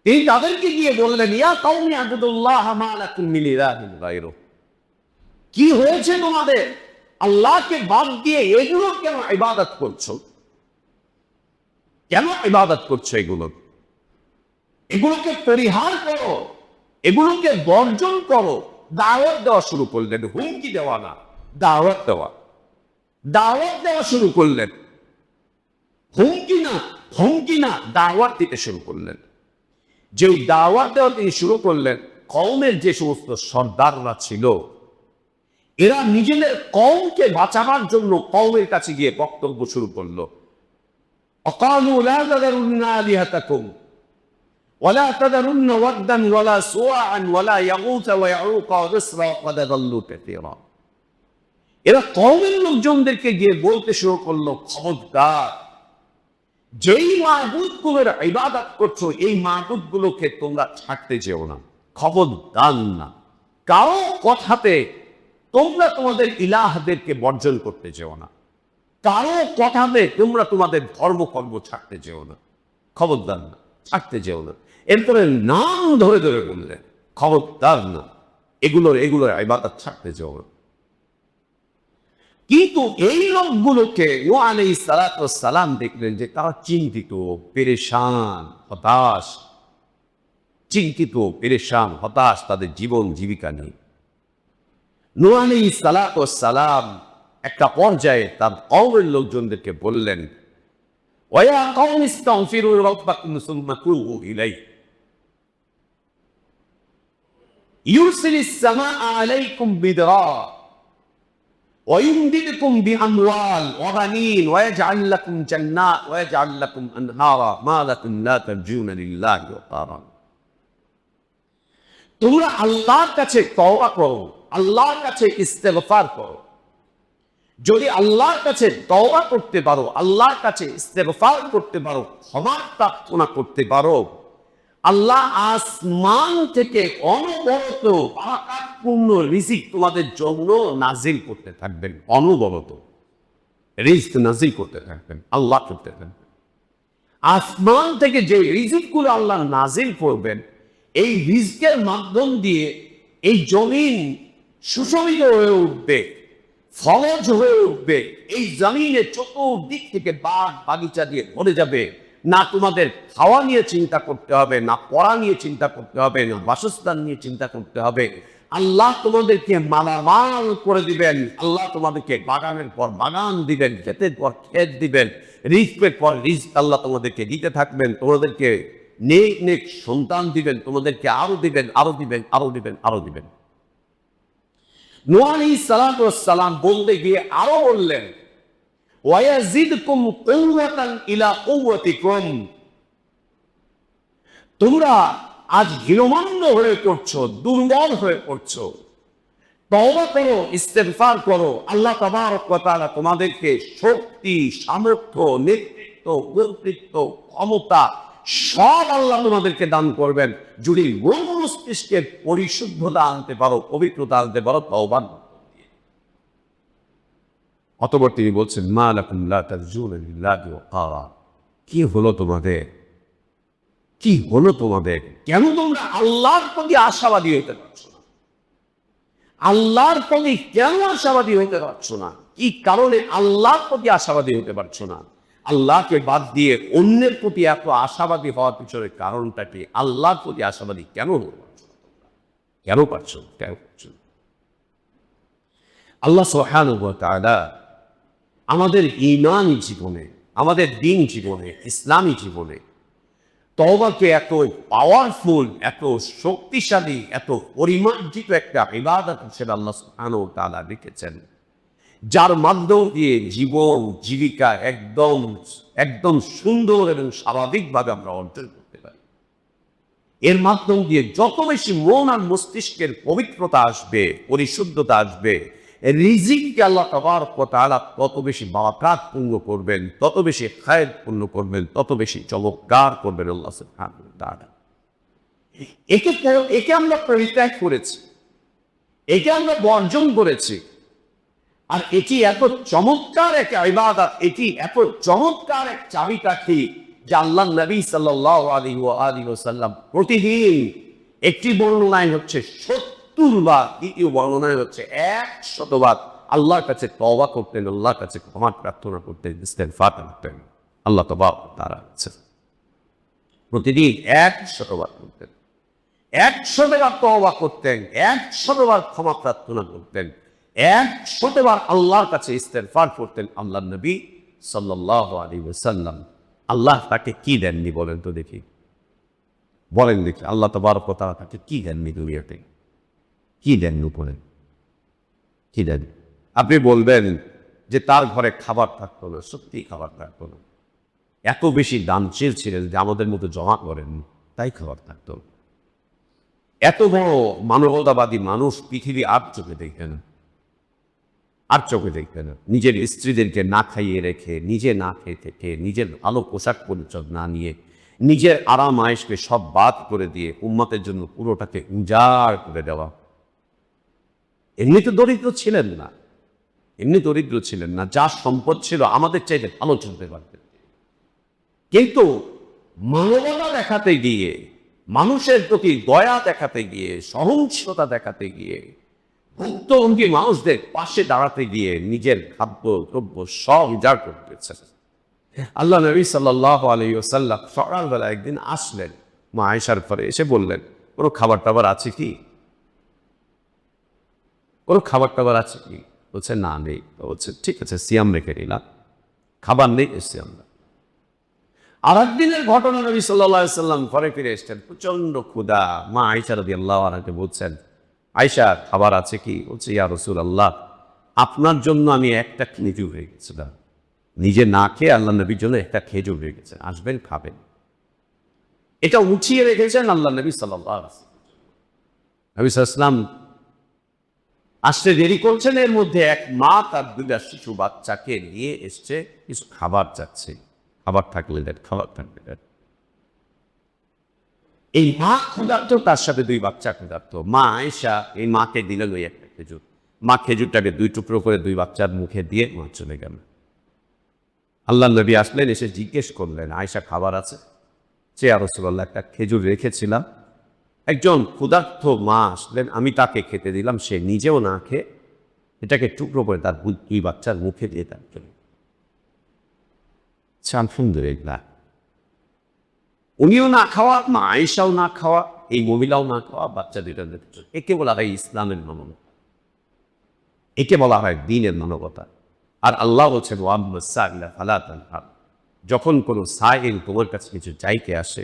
তিনি তাদেরকে গিয়ে বললেন, ইয়া কওমি আবুদুল্লাহ মা লাকুম মিন ইলাহিন গায়রু, কি হয়েছে তোমাদের? আল্লাহকে বাদ দিয়ে এগুলো কেন ইবাদত করছো? কেন ইবাদত করছো? এগুলোকে পরিহার করো, এগুলোকে বর্জন করো। দাওয়াত দেওয়া শুরু করলেন, হুমকি দেওয়া না, দাওয়াত দেওয়া শুরু করলেন। হুমকি না, দাওয়াত দিতে শুরু করলেন। যে দাওয়াত দেওয়া তিনি শুরু করলেন, কওমের যে সমস্ত সর্দাররা ছিল, এরা নিজেদের কওমকে বাঁচাবার জন্য কওমের কাছে গিয়ে বক্তব্য শুরু করলো। অকালু লা তাযারুন্না আলিহাতাকুম ওয়ালা তাযারুন্না ওয়াদ্দান ওয়ালা সুওয়াআন ওয়ালা ইয়াগুথ ওয়া ইয়াউক ওয়া নাসরা ওয়া ক্বাদ যাল্লু কাসীরা। এরা কওমের লোকজনদেরকে গিয়ে বলতে শুরু করলো, খবরদার, যেই মাবুদগুলোর ইবাদত করছো এই মাবুদগুলোকে তোমরা ছাড়তে যেও না, খবরদার না। কারো কথাতে তোমরা তোমাদের ইলাহদেরকে বর্জন করতে যেও না, কারো কথাতে তোমরা তোমাদের ধর্মকর্ম ছাড়তে যেও না, খবরদার না, ছাড়তে যেও না। এরপরে নাম ধরে ধরে বললেন, খবরদার না, এগুলোর ইবাদত ছাড়তে যেও না। কিন্তু এই লোকগুলোকে নূহ আলাইহিস সালাতু ওয়াস সালাম দেখলেন যে তারা চিন্তিত, পেরেশান, হতাশ, তাদের জীবন জীবিকা নেই। নূহ আলাইহিস সালাতু ওয়াস সালাম একটা পর্যায়ে তার কওমের লোকজনদেরকে বললেন, ওয়া কওমি ইস্তাগফিরু রাব্বাকুম সুম্মা তুবু ইলাইহি ইউরসিলিস সামাআ আলাইকুম বিদরা ويمددكم بأموال وبنين ويجعل لكم جنات ويجعل لكم أنهارا ما لكم لا ترجون لله وقارا। তোমরা আল্লাহর কাছে তওবা করো, আল্লাহর কাছে ইস্তেগফার করো। যদি আল্লাহর কাছে তওবা করতে পারো, আল্লাহর কাছে ইস্তেগফার করতে পারো, ক্ষমা প্রার্থনা করতে পারো, আল্লাহ আসমান থেকে অনবরত বারাকাতপূর্ণ রিজিক তোমাদের জন্য নাজিল করতে থাকবেন। অনবরত রিজিক নাজিল করতে থাকবেন, আল্লাহ করতে থাকবেন। আসমান থেকে যে রিজিকগুলো আল্লাহ নাজিল করবেন, এই রিজিকের মাধ্যম দিয়ে এই জমিন সুশোভিত হয়ে উঠবে, ফলজ হয়ে উঠবে। এই জমিনে চতুর্দিক থেকে বাগ বাগিচা দিয়ে ভরে যাবে। না তোমাদের খাওয়া নিয়ে চিন্তা করতে হবে, না পড়া নিয়ে চিন্তা করতে হবে, না বাসস্থান নিয়ে চিন্তা করতে হবে। আল্লাহ তোমাদেরকে মালামাল করে দিবেন। আল্লাহ তোমাদেরকে বাগানের পর বাগান দিবেন, ক্ষেতের পর ক্ষেত দিবেন, রিজকের পর রিজক আল্লাহ তোমাদেরকে দিতে থাকবেন। তোমাদেরকে নেক সন্তান দিবেন, তোমাদেরকে আরো দিবেন, আরো দিবেন, আরো দিবেন, আরো দিবেন। নূহ আলাইহিস সালাতু ওয়াস সালাম বলতে গিয়ে আরো বললেন, ওয়ায়াজিদকুম কুওয়াতান ইলা কুওয়াতিকুম। তোমরা আজ হীনমন্য হয়ে পড়ছো, দুর্বল হয়ে পড়ছো। তওবা করো, ইস্তেগফার করো। আল্লাহ তাবারক ওয়া তাআলা তোমাদেরকে শক্তি, সামর্থ্য, নেতৃত্ব, কর্তৃত্ব, ক্ষমতা সব আল্লাহ তোমাদেরকে দান করবেন যদি মন মস্তিষ্কের পরিশুদ্ধতা আনতে পারো, পবিত্রতা আনতে পারো তওবা। অতঃপর তিনি বলছেন, মা লাকুম লা তারজুনা লিল্লাহি ওয়াকারা। কি হলো তোমাদের? কি হলো তোমাদের? কেন তোমরা আল্লাহর প্রতি আশাবাদী হইতে পারছো না? আল্লাহর প্রতি কেন আশাবাদী হইতে পারছো না? কি কারণে আল্লাহর প্রতি আশাবাদী হতে পারছো না? আল্লাহকে বাদ দিয়ে অন্যের প্রতি এত আশাবাদী হওয়ার পিছনে কারণটা কি? আল্লাহর প্রতি আশাবাদী কেন হতে পারছো না? কেন পারছো? কেন পারছো? আল্লাহ সুবহানাহু ওয়া তাআলা আমাদের ঈমানি জীবনে, আমাদের দ্বীন জীবনে, ইসলামী জীবনে তওবাকে এত পাওয়ারফুল, এত শক্তিশালী, এত পরিমার্জিত একটা ইবাদত হিসেবে আল্লাহ সুবহানাহু ওয়া তাআলা রেখেছেন, যার মাধ্যম দিয়ে জীবন জীবিকা একদম সুন্দর এবং স্বাভাবিকভাবে আমরা অর্জন করতে পারি। এর মাধ্যম দিয়ে যত বেশি মন আর মস্তিষ্কের পবিত্রতা আসবে, পরিশুদ্ধতা আসবে, রিজিককে আল্লাহ তাবারক ওয়া তাআলা তত বেশি বারাকাত পূর্ণ করবেন, তত বেশি খায়ের পূর্ণ করবেন, তত বেশি চমৎকার করবেন আল্লাহ সুবহানাহু ওয়া তাআলা। একে আমরা পরিত্যাগ করেছি, একে আমরা বর্জন করেছি। আর এটি এত চমৎকার এক ইবাদত, এটি এত চমৎকার এক চাবিকাঠি যে আল্লাহ নবী সাল্লাল্লাহু আলাইহি ওয়াসাল্লাম প্রতিদিন একটি বর্ণনায় হচ্ছে 70 বার, দ্বিতীয় বর্ণনায় হচ্ছে 100 বার আল্লাহর কাছে তওবা করতেন, আল্লাহর কাছে ক্ষমা প্রার্থনা করতেন, ইস্তেগফার করতেন আল্লাহ তাআলা কাছে। প্রতিদিন 100 বার করতেন, 100 বার তওবা করতেন, 100 বার ক্ষমা প্রার্থনা করতেন, 100 বার আল্লাহর কাছে ইস্তেগফার করতেন আল্লাহ নবী সাল্লাল্লাহু আলাইহি ওয়াসাল্লাম। আল্লাহ তাকে কি দেননি বলেন তো দেখি, বলেন দেখি আল্লাহ তাবারক ওয়া তাআলা তাকে কি দেননি দুনিয়াতে, কি দেননি বলেন, কি দেন? আপনি বলবেন যে তার ঘরে খাবার থাকতো না, সত্যি খাবার থাকতো না, এত বেশি দানশীল ছিলেন যে আমাদের মতো জমা করেন তাই খাবার থাকতো। এত বড় মানবতাবাদী মানুষ পৃথিবী আর চোখে দেখে না, আর চোখে দেখবে না। নিজের স্ত্রীদেরকে না খাইয়ে রেখে, নিজে না খেয়ে থেকে, নিজের ভালো পোশাক পরিচ্ছদ না নিয়ে, নিজের আরাম আয়েশকে সব বাদ করে দিয়ে উম্মতের জন্য পুরোটাকে উজাড় করে দেওয়া। এমনি তো দরিদ্র ছিলেন না, এমনি দরিদ্র ছিলেন না, যা সম্পদ ছিল আমাদের চাইতে ভালো চলতে পারতেন, কিন্তু মানবতা দেখাতে গিয়ে, মানুষের প্রতি দয়া দেখাতে গিয়ে, সহনশীলতা দেখাতে গিয়ে, ভুক্তভোগী মানুষদের পাশে দাঁড়াতে গিয়ে নিজের খাদ্য দ্রব্য সব উজাড় করতেছেন। আল্লাহ নবী সাল্লাল্লাহু আলাইহি ওয়াসাল্লাম সকালবেলা একদিন আসলেন, মা আয়েশার পরে এসে বললেন, কোনো খাবার টাবার আছে কি, কোনো খাবার টাবার আছে কি? বলছে না নেই। বলছে ঠিক আছে, সিয়াম রেখে নিলাম, খাবার নেই, সিয়াম। আর একদিনের ঘটনা, নবী সাল্লাল্লাহু আলাইহি ওয়াসাল্লাম ঘরে ফিরে এসেছেন, প্রচন্ড ক্ষুধা। মা আয়েশা রাদিয়াল্লাহু আনহাকে বলছেন, আয়েশা খাবার আছে কি? বলছে ইয়া রাসূলুল্লাহ, আপনার জন্য আমি একটা খেজুর হয়ে গেছিলাম, নিজে না খেয়ে আল্লাহ নবীর জন্য একটা খেজুর হয়ে গেছে, আসবেন খাবেন। এটা উঠিয়ে রেখেছেন আল্লাহ নবী সাল্লাল্লাহু আলাইহি ওয়াসাল্লাম। নবী সাল্লাল্লাহু আলাইহি ওয়াসাল্লাম আসতে দেরি করছেন, এর মধ্যে এক মা তার 2টা শিশু বাচ্চাকে নিয়ে এসছে, কিছু খাবার চাচ্ছে, খাবার থাকলে দেন, খাবার থাকলে দেন। এই মা ক্ষুধার্ত, তার সাথে 2 বাচ্চা ক্ষুধার্ত। মা আয়েশা এই মাকে দিলেন ওই একটা খেজুর। মা খেজুরটাকে 2 টুকরো করে 2 বাচ্চার মুখে দিয়ে মা চলে গেল। আল্লাহ নবী আসলেন, এসে জিজ্ঞেস করলেন, আয়েশা খাবার আছে? সে ইয়া রাসূলুল্লাহ, একটা খেজুর রেখেছিলাম। একজন ক্ষুধার্ত মা আসলেন, আমি তাকে খেতে দিলাম, সে নিজেও না খেয়ে এটাকে টুকরো করে তার 2 বাচ্চার মুখে দিয়ে তার চলে। আলহামদুলিল্লাহ, উনিও না খাওয়া, মা আয়েশাও না খাওয়া, এই মহিলাও না খাওয়া, বাচ্চা 2টা দেখতে। একে বলা হয় ইসলামের মানবতা, একে বলা হয় দ্বীনের মানবতা। আর আল্লাহ বলছেন, ওয়াম্মাস সাইলা ফালা তানহার, যখন কোনো সাইল তোমার কাছে কিছু চাইতে আসে,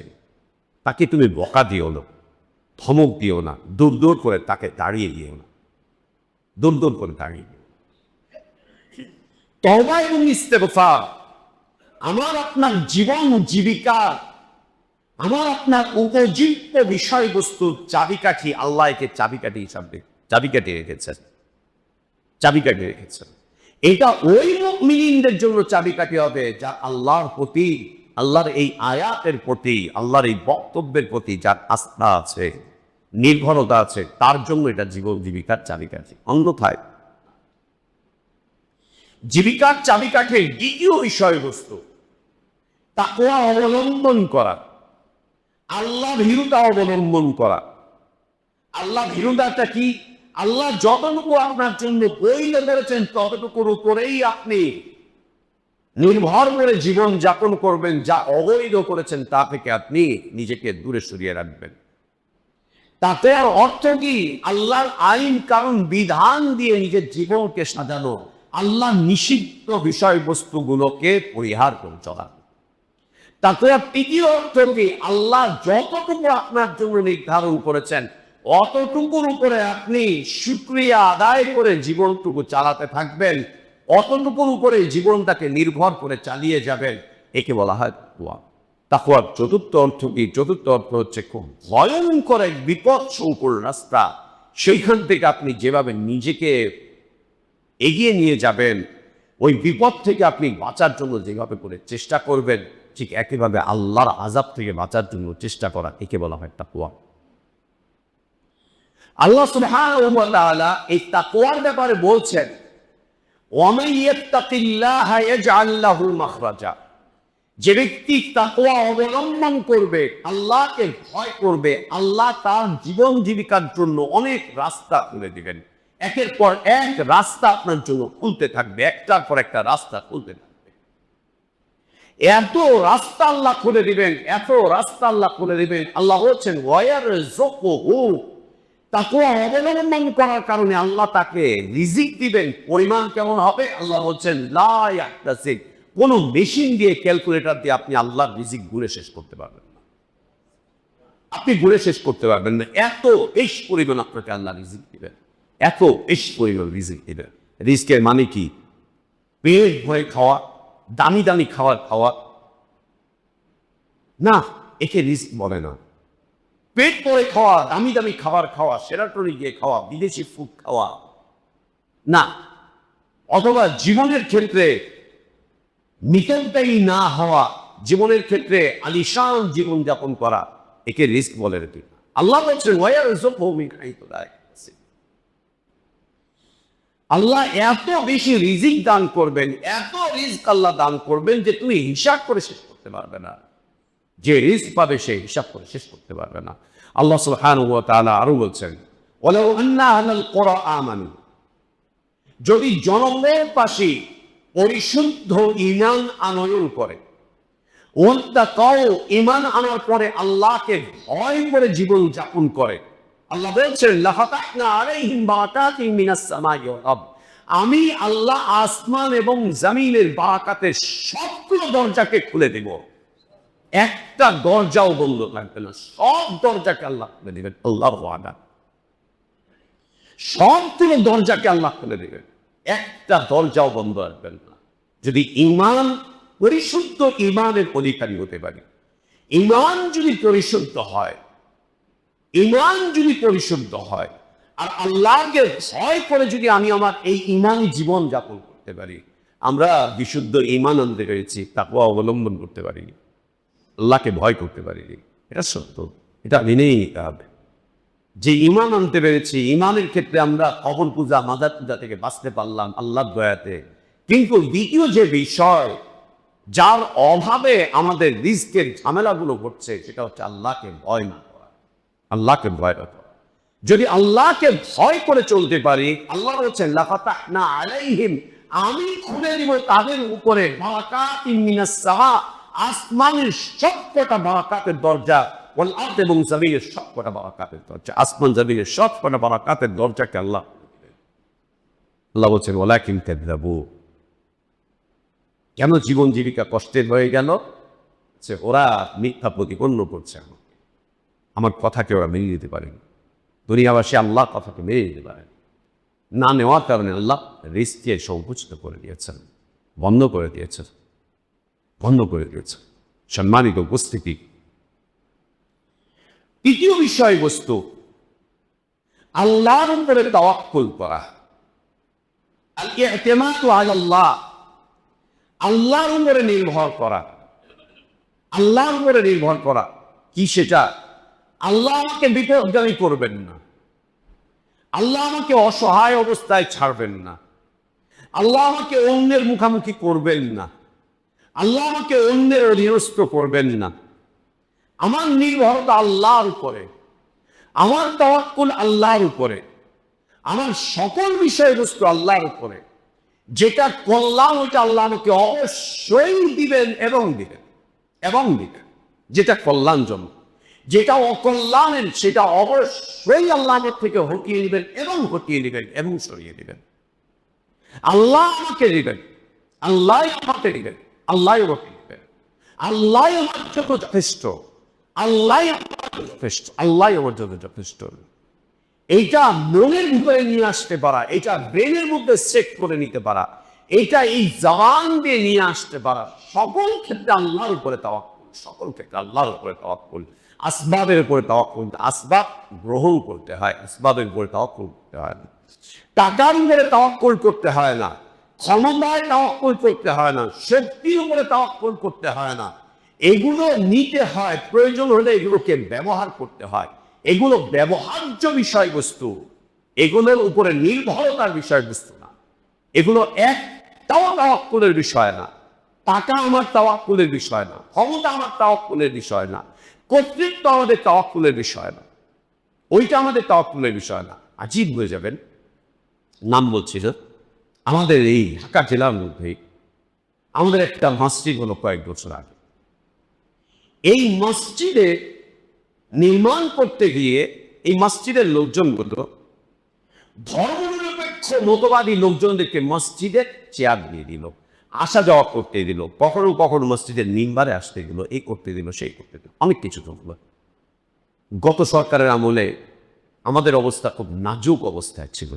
তাকে তুমি বকা দিও না, ধমক দিও না, দূর দূর করে তাকে দাঁড়িয়ে দিও না, দূর দূর করে দাঁড়িয়ে দিও। তওবা এবং ইস্তেগফার আমার আপনার জীবন জীবিকা, আমার আপনার উপযুক্ত বিষয়বস্তুর চাবিকাঠি। আল্লাহ একে চাবিকাঠি হিসাবে চাবিকাঠি রেখেছেন, চাবিকাঠি রেখেছেন। এটা ওই মুমিনদের জন্য চাবিকাঠি হবে যা আল্লাহর প্রতি, আল্লাহর এই আয়াতের প্রতি, আল্লাহর এই বক্তব্যের প্রতি যার আস্থা আছে, নির্ভরতা আছে, তার জন্য এটা জীবন জীবিকার চাবিকাঠি। অন্যথায় জীবিকার চাবিকাঠির দ্বিতীয় বিষয়বস্তু তাকওয়া অবলম্বন করা, আল্লাহ ভীরুতা অবলম্বন করা। আল্লাহ ভীরুতাটা কি? আল্লাহ যতটুকু আপনার জন্য বইলে ধরেছেন ততটুকুর উপরেই আপনি নির্ভর করে জীবন যাপন করবেন। যা অবৈধ করেছেন তা থেকে আপনি নিজেকে দূরে সরিয়ে রাখবেন। তাতে আর অর্থ কি? আল্লাহর আইন কারণ বিধান দিয়ে নিজের জীবনকে সাজানো, আল্লাহ নিষিদ্ধ বিষয়বস্তুগুলোকে পরিহার করে চলা। তাতে আর তৃতীয় অর্থ কি? আল্লাহ যতটুকু আপনার জন্য নির্ধারণ করেছেন অতটুকুর উপরে আপনি শুকরিয়া আদায় করে জীবনটুকু চালাতে থাকবেন, অতটুকুর উপরে জীবনটাকে নির্ভর করে চালিয়ে যাবেন। একে বলা হয় তাকওয়া। তাকওয়ার চতুর্থ অর্থ কি? চতুর্থ অর্থ হচ্ছে খুব ভয়ঙ্কর এক বিপদ সংকুল রাস্তা, সেইখান থেকে আপনি যেভাবে নিজেকে এগিয়ে নিয়ে যাবেন, ওই বিপদ থেকে আপনি বাঁচার জন্য যেভাবে করে চেষ্টা করবেন, ঠিক একইভাবে আল্লাহর আযাব থেকে বাঁচার জন্য চেষ্টা করা, একে বলা হয় তাকওয়া। আল্লাহ সুবহানাহু ওয়া তাআলা এই তাকওয়ার ব্যাপারে বলছেন, ওয়ামান ইয়াত্তাকিল্লাহা ইয়াজআল লাহু মাখরাজা, যে ব্যক্তি তাকওয়া অবলম্বন করবে, আল্লাহকে ভয় করবে, আল্লাহ তার জীবন জীবিকার জন্য অনেক রাস্তা খুলে দিবেন। একের পর এক রাস্তা আপনার জন্য খুলতে থাকবে, একটার পর একটা রাস্তা খুলতে থাকবে। এত রাস্তা আল্লাহ খুলে দিবেন, এত রাস্তা আল্লাহ খুলে দিবেন। আল্লাহ বলছেন ওয়ায়ারযুকুহু, তাকওয়া অবলম্বন করার কারণে আল্লাহ তাকে রিজিক দিবেন। পরিমাণ কেমন হবে? আল্লাহ বলছেন লা ইয়াহতাসিব, কোন মেশিন দিয়ে, ক্যালকুলেটর দিয়ে আপনি আল্লাহর রিজিক গুণে শেষ করতে পারবেন না। আপনি গুণে শেষ করতে পারবেন না। এত বেশ পরিমাণ আপনাকে আল্লাহ রিজিক দিবেন, এত বেশ পরিমাণ রিজিক দিবেন। রিজিকের মানে কি? পেট ভরে খাওয়া, দামি দামি খাবার খাওয়া না, একে রিজিক বলে না। পেট ভরে খাওয়া, দামি দামি খাবার খাওয়া, সেরাটনে গিয়ে খাওয়া, বিদেশি ফুড খাওয়া না। অথবা জীবনের ক্ষেত্রে নিতান্তই না হওয়া, জীবনের ক্ষেত্রে আলিশান জীবন যাপন করা, একে রিস্ক বলে রে। আল্লাহ বলছেন ওয়ায়ারযুকুহু মিন হাইথু লা ইয়াহতাসিব। আল্লাহ এত বেশি রিজিক দান করবেন, এত রিস্ক আল্লাহ দান করবেন যে তুমি হিসাব করে শেষ করতে পারবে না। যে রিস্ক পাবে সে হিসাব করে শেষ করতে পারবে না। আল্লাহ সুবহানাহু ওয়া তাআলা আরো বলছেন ওয়ালাউ আন্না আহলাল কুরা আমানু, যদি জনগণের পাশে পরিশুদ্ধ ঈমান আনয়ন করে, ওয়াত্তাকাউ, ঈমান আনার পরে আল্লাহকে ভয় করে জীবন যাপন করে, আল্লাহ বলছেন লাফাতাহনা আলাইহিম বারাকাতিন মিনাস সামাই ওয়াল আরদ, আমি আল্লাহ আসমান এবং জমিনের বারাকাতের সবগুলো দরজাকে খুলে দেব, একটা দরজাও বন্ধ থাকবে না, সব দরজাকে আল্লাহ খুলে দেবেন। আল্লাহর ওয়াদা, সবগুলো দরজাকে আল্লাহ খুলে দেবেন, একটা দরজাও বন্ধ রাখবেন না। যদি ঈমান, পরিশুদ্ধ ঈমানের অধিকারী হতে পারি, ঈমান যদি পরিশুদ্ধ হয়, ঈমান যদি পরিশুদ্ধ হয়, আর আল্লাহকে ভয় করে যদি আমি আমার এই ঈমানী জীবন যাপন করতে পারি, আমরা বিশুদ্ধ ঈমান আনতে পেরেছি, তাকওয়া অবলম্বন করতে পারিনি, আল্লাহকে ভয় করতে পারিনি। এটা সত্য, এটা মেনেই নিতে হবে। যে ঈমান আনতে পেরেছি, ঈমানের ক্ষেত্রে আমরা কবর পূজা, মাজার পূজা থেকে বাঁচতে পারলাম আল্লাহর দয়াতে। কিন্তু দ্বিতীয় যে বিষয়, যার অভাবে আমাদের রিজকের ঝামেলাগুলো ঘটছে, সেটা হচ্ছে আল্লাহকে ভয় না করা, আল্লাহকে ভয় না করা। যদি আল্লাহকে ভয় করে চলতে পারি, আল্লাহ বলছেন লাফাতাহনা আলাইহিম, আমি খুলে দিব তাদের উপরে বারাকাতিন মিনাস সামা, আসমানের সবকটা বারাকাতের দরজা, ওয়াল আরদ, এবং জমিনের সবকটা বারাকাতের দরজা, আসমান জমিনের সবকটা বারাকাতের দরজাকে আল্লাহ বলছেন ওয়ালাকিন কাযযাবু, কেন জীবন জীবিকা কষ্টের হয়ে গেল? যে ওরা মিথ্যা প্রতিপন্ন করছে, আমার কথাকে ওরা মেনে নিতে পারেনি। দুনিয়াবাসী আল্লাহ কথাকে মেনে নিতে পারেন না, নেওয়ার কারণে আল্লাহ রিজকে সংকুচিত করে দিয়েছেন, বন্ধ করে দিয়েছেন, বন্ধ করে দিয়েছেন। সম্মানিত উপস্থিতি, তৃতীয় বিষয়বস্তু, আল্লাহর উপরে তাওয়াক্কুল করা, আল ইতিমাদু আলাল্লাহ, আল্লাহর উপরে নির্ভর করা। আল্লাহর উপরে নির্ভর করা কি? সেটা আল্লাহ আমাকে বিপদগামী করবেন না, আল্লাহ আমাকে অসহায় অবস্থায় ছাড়বেন না, আল্লাহ আমাকে অন্যের মুখামুখি করবেন না, আল্লাহ আমাকে অন্যের অধীনস্থ করবেন না। আমার নির্ভরতা আল্লাহর উপরে, আমার তাওয়াক্কুল আল্লাহর উপরে, আমার সকল বিষয়বস্তু আল্লাহর উপরে। যেটা কল্যাণ, ওটা আল্লাহ আমাকে অবশ্যই দিবেন এবং দিবেন এবং দিবেন, যেটা কল্যাণজনক। যেটা অকল্যাণের, সেটা অবশ্যই আল্লাহ আমার থেকে হটিয়ে দিবেন এবং হটিয়ে দিবেন এবং সরিয়ে দিবেন। আল্লাহ আমাকে দিবেন, আল্লাহ আমাকে দিবেন, আল্লাহ আমাকে দিবেন, আল্লাহ আমার জন্য যথেষ্ট, আল্লাহ আমার যথেষ্ট, আল্লাহ আমার জন্য যথেষ্ট। এইটা মনের ভিতরে নিয়ে আসতে পারা, এটা ব্রেনের মধ্যে সেট করে নিতে পারা, এটা এই জবান দিয়ে নিয়ে আসতে পারা, সকল ক্ষেত্রে আল্লাহর উপরে তাওয়াক্কুল, সকল ক্ষেত্রে আল্লাহর উপরে তাওয়াক্কুল। আসবাবের উপরে তাওয়াক্কুল, আসবাব গ্রহণ করতে হয়, আসবাবের উপরে তাওয়াক্কুল করতে হয় না। টাকার উপরে তাওয়াক্কুল করতে হয় না, ক্ষমতায় তাওয়াক্কুল করতে হয় না, শক্তির উপরে তাওয়াক্কুল করতে হয় না। এগুলো নিতে হয়, প্রয়োজন হলে এগুলোকে ব্যবহার করতে হয়। এগুলো ব্যবহার্য বিষয়বস্তু, এগুলোর উপরে নির্ভরতার বিষয়বস্তু না। এগুলো একটাও তাওয়াক্কুলের বিষয় না। টাকা আমার তাওয়াক্কুলের বিষয় না, ক্ষমতা আমার তাওয়াক্কুলের বিষয় না, কর্তৃত্ব আমাদের তাওয়াক্কুলের বিষয় না, ওইটা আমাদের তাওয়াক্কুলের বিষয় না। আজীব হয়ে যাবেন, নাম বলছি না, আমাদের এই ঢাকা জেলার মধ্যেই আমাদের একটা মসজিদ হলো কয়েক বছর আগে। এই মসজিদে নির্মাণ করতে গিয়ে এই মসজিদের লোকজনগুলো ধর্মনিরপেক্ষ মতবাদী লোকজনদেরকে মসজিদের চেয়ার দিয়ে দিল, আসা যাওয়া করতে দিল, কখনো কখনো মসজিদের মিম্বারে আসতে দিল, এই করতে দিল, সেই করতে দিল, অনেক কিছু করলো। গত সরকারের আমলে আমাদের অবস্থা খুব নাজুক অবস্থায় ছিল।